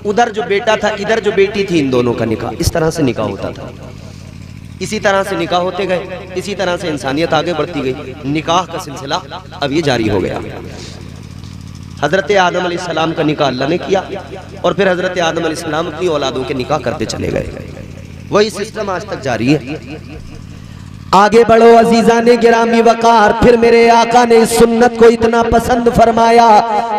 उधर जो बेटा था इधर जो बेटी थी, इन दोनों का निकाह। इस तरह से निकाह होता था, इसी तरह से निकाह होते गए, इसी तरह से इंसानियत आगे बढ़ती गई। निकाह का सिलसिला अब ये जारी हो गया। हजरत आदम अलैहिस्सलाम का निकाह अल्लाह ने किया और फिर हजरत आदम अलैहिस्सलाम अपनी औलादों के निकाह करते चले गए। वही सिस्टम आज तक जारी है। आगे बढ़ो अजीजा ने गिरामी वकार। फिर मेरे आका ने इस सुन्नत को इतना पसंद फरमाया,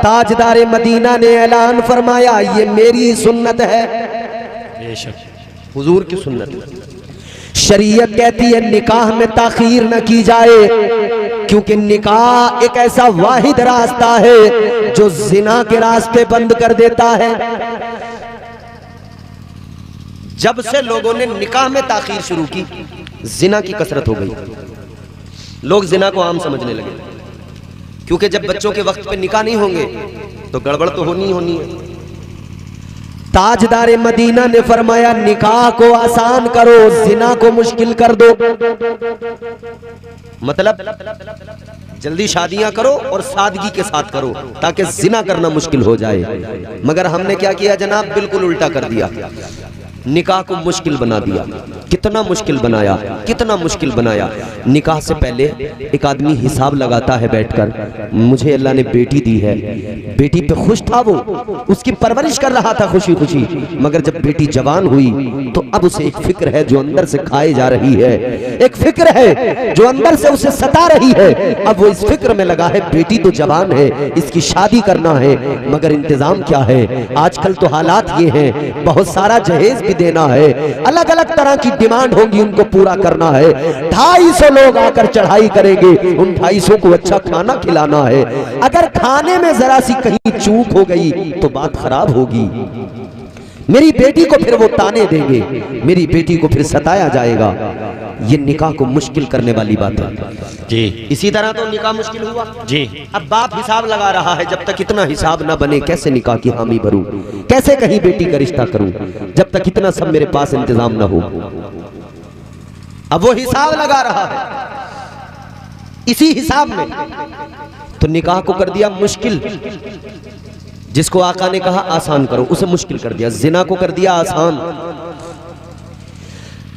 ताजदार मदीना ने ऐलान फरमाया ये मेरी सुन्नत है, हुजूर की सुन्नत। शरीयत कहती है निकाह में ताखीर न की जाए, क्योंकि निकाह एक ऐसा वाहिद रास्ता है जो जिना के रास्ते बंद कर देता है। जब से लोगों ने निकाह में ताखीर शुरू की, जिना की कसरत हो गई, लोग जिना को आम समझने लगे। क्योंकि जब बच्चों के वक्त पे निकाह नहीं होंगे तो गड़बड़ तो होनी ही होनी है। ताजदार मदीना ने फरमाया निकाह को आसान करो, जिना को मुश्किल कर दो। मतलब जल्दी शादियां करो और सादगी के साथ करो ताकि जिना करना मुश्किल हो जाए। मगर हमने क्या किया जनाब, बिल्कुल उल्टा कर दिया, निकाह को मुश्किल बना दिया। कितना मुश्किल बनाया, कितना मुश्किल बनाया। निकाह से पहले एक आदमी हिसाब लगाता है बैठकर, मुझे अल्लाह ने बेटी दी है, बेटी पे खुश था वो, उसकी परवरिश कर रहा था खुशी खुशी। मगर जब बेटी जवान हुई तो अब उसे एक फिक्र है जो अंदर से खाए जा रही है, एक फिक्र है जो अंदर से उसे सता रही है। अब वो इस फिक्र में लगा है बेटी तो जवान है, इसकी शादी करना है, मगर इंतजाम क्या है। आजकल तो हालात ये हैं, बहुत सारा जहेज भी देना है, अलग अलग तरह की डिमांड होगी, उनको पूरा करना है। 250 लोग आकर चढ़ाई करेंगे, उन 250 को अच्छा खाना खिलाना है। अगर खाने में जरा सी कहीं चूक हो गई तो बात खराब होगी। मेरी बेटी को फिर वो ताने देंगे, मेरी बेटी को फिर सताया जाएगा। ये निकाह को मुश्किल करने वाली बात है जी। इसी तरह तो निकाह मुश्किल हुआ जी। अब बाप हिसाब लगा रहा है, जब तक इतना हिसाब ना बने कैसे निकाह की हामी भरूं, कैसे कहीं बेटी का रिश्ता करूं, जब तक इतना सब मेरे पास इंतजाम ना हो। अब वो हिसाब लगा रहा है, इसी हिसाब में तो निकाह को कर दिया मुश्किल। जिसको आका ने कहा आसान करो, उसे मुश्किल कर दिया। जिना को कर दिया आसान,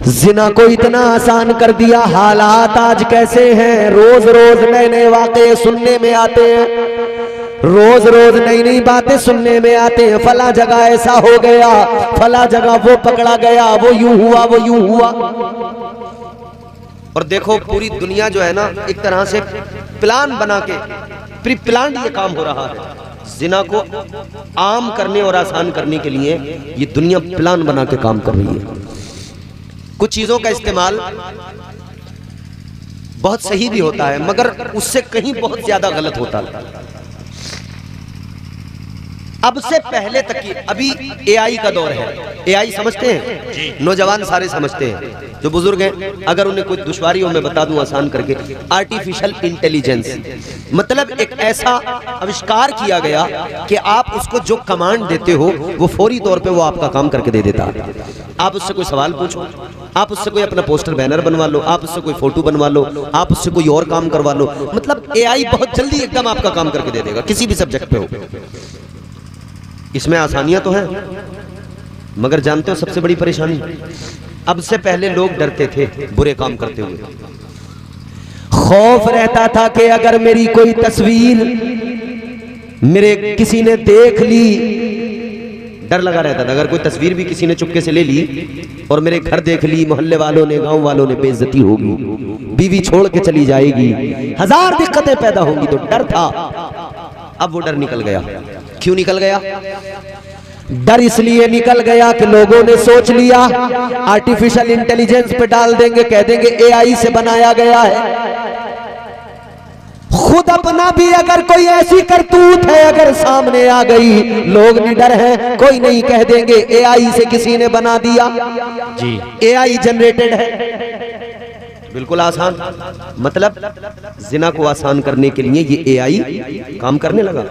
जिना को इतना आसान कर दिया। हालात आज कैसे हैं, रोज रोज नए नए वाक़े सुनने में आते हैं, रोज रोज नई नई बातें सुनने में आते हैं। फला जगह ऐसा हो गया, फला जगह वो पकड़ा गया, वो यूं हुआ, वो यूं हुआ। और देखो पूरी दुनिया जो है ना, एक तरह से प्लान बना के प्री प्लान ये काम हो रहा है। जिना को आम करने और आसान करने के लिए ये दुनिया प्लान बना के काम कर रही है। कुछ चीजों का इस्तेमाल बहुत सही भी होता है, मगर उससे कहीं बहुत ज्यादा गलत होता है। अब से पहले तक की अभी एआई का दौर है। एआई समझते हैं नौजवान, सारे समझते हैं। जो बुजुर्ग हैं अगर उन्हें कुछ दुश्वारी हो मैं बता दूं आसान करके, आर्टिफिशियल इंटेलिजेंस मतलब एक ऐसा आविष्कार किया गया कि आप उसको जो कमांड देते हो वो फौरी तौर पे वो आपका काम करके दे देता है। आप उससे कोई सवाल पूछो, आप उससे कोई अपना पोस्टर बैनर बनवा लो, आप उससे कोई फोटो बनवा लो, आप उससे कोई और काम करवा लो। मतलब एआई बहुत जल्दी एकदम आपका काम करके दे देगा, किसी भी सब्जेक्ट पे हो। इसमें आसानियां तो हैं, मगर जानते हो सबसे बड़ी परेशानी, अब से पहले लोग डरते थे बुरे काम करते हुए। खौफ रहता था कि अगर मेरी कोई तस्वीर मेरे किसी ने देख ली, डर लगा रहता था, अगर कोई तस्वीर भी किसी ने चुपके से ले ली और मेरे घर देख ली, मोहल्ले वालों ने, गांव वालों ने, बेइज्जती होगी, बीवी छोड़ के चली जाएगी, हजार दिक्कतें पैदा होंगी। तो डर था, अब वो डर निकल गया। क्यों निकल गया? डर इसलिए निकल गया कि लोगों ने सोच लिया आर्टिफिशियल इंटेलिजेंस पे डाल देंगे, कह देंगे एआई से बनाया गया है। खुद अपना भी अगर कोई ऐसी करतूत है अगर सामने आ गई, लोग निडर हैं, कोई नहीं, कह देंगे एआई से किसी ने बना दिया जी, एआई जनरेटेड है। बिल्कुल आसान, मतलब जिना को आसान करने के लिए ये एआई काम करने लगा,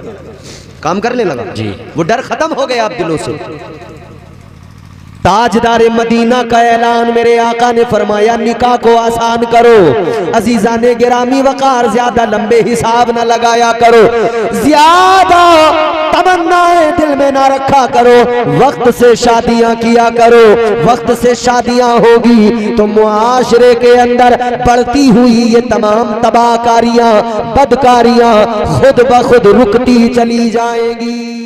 काम करने लगा जी। वो डर खत्म हो गया आप दिलों से। ताजदार मदीना का ऐलान मेरे आका ने फरमाया, निकाह को आसान करो, अजीजाने गिरामी वकार, ज्यादा लंबे हिसाब न लगाया करो, ज्यादा तमन्नाएं दिल में ना रखा करो, वक्त से शादियां किया करो। वक्त से शादियां होगी तो मुआशरे के अंदर बढ़ती हुई ये तमाम तबाहकारियां, बदकारियां खुद ब खुद रुकती चली जाएंगी।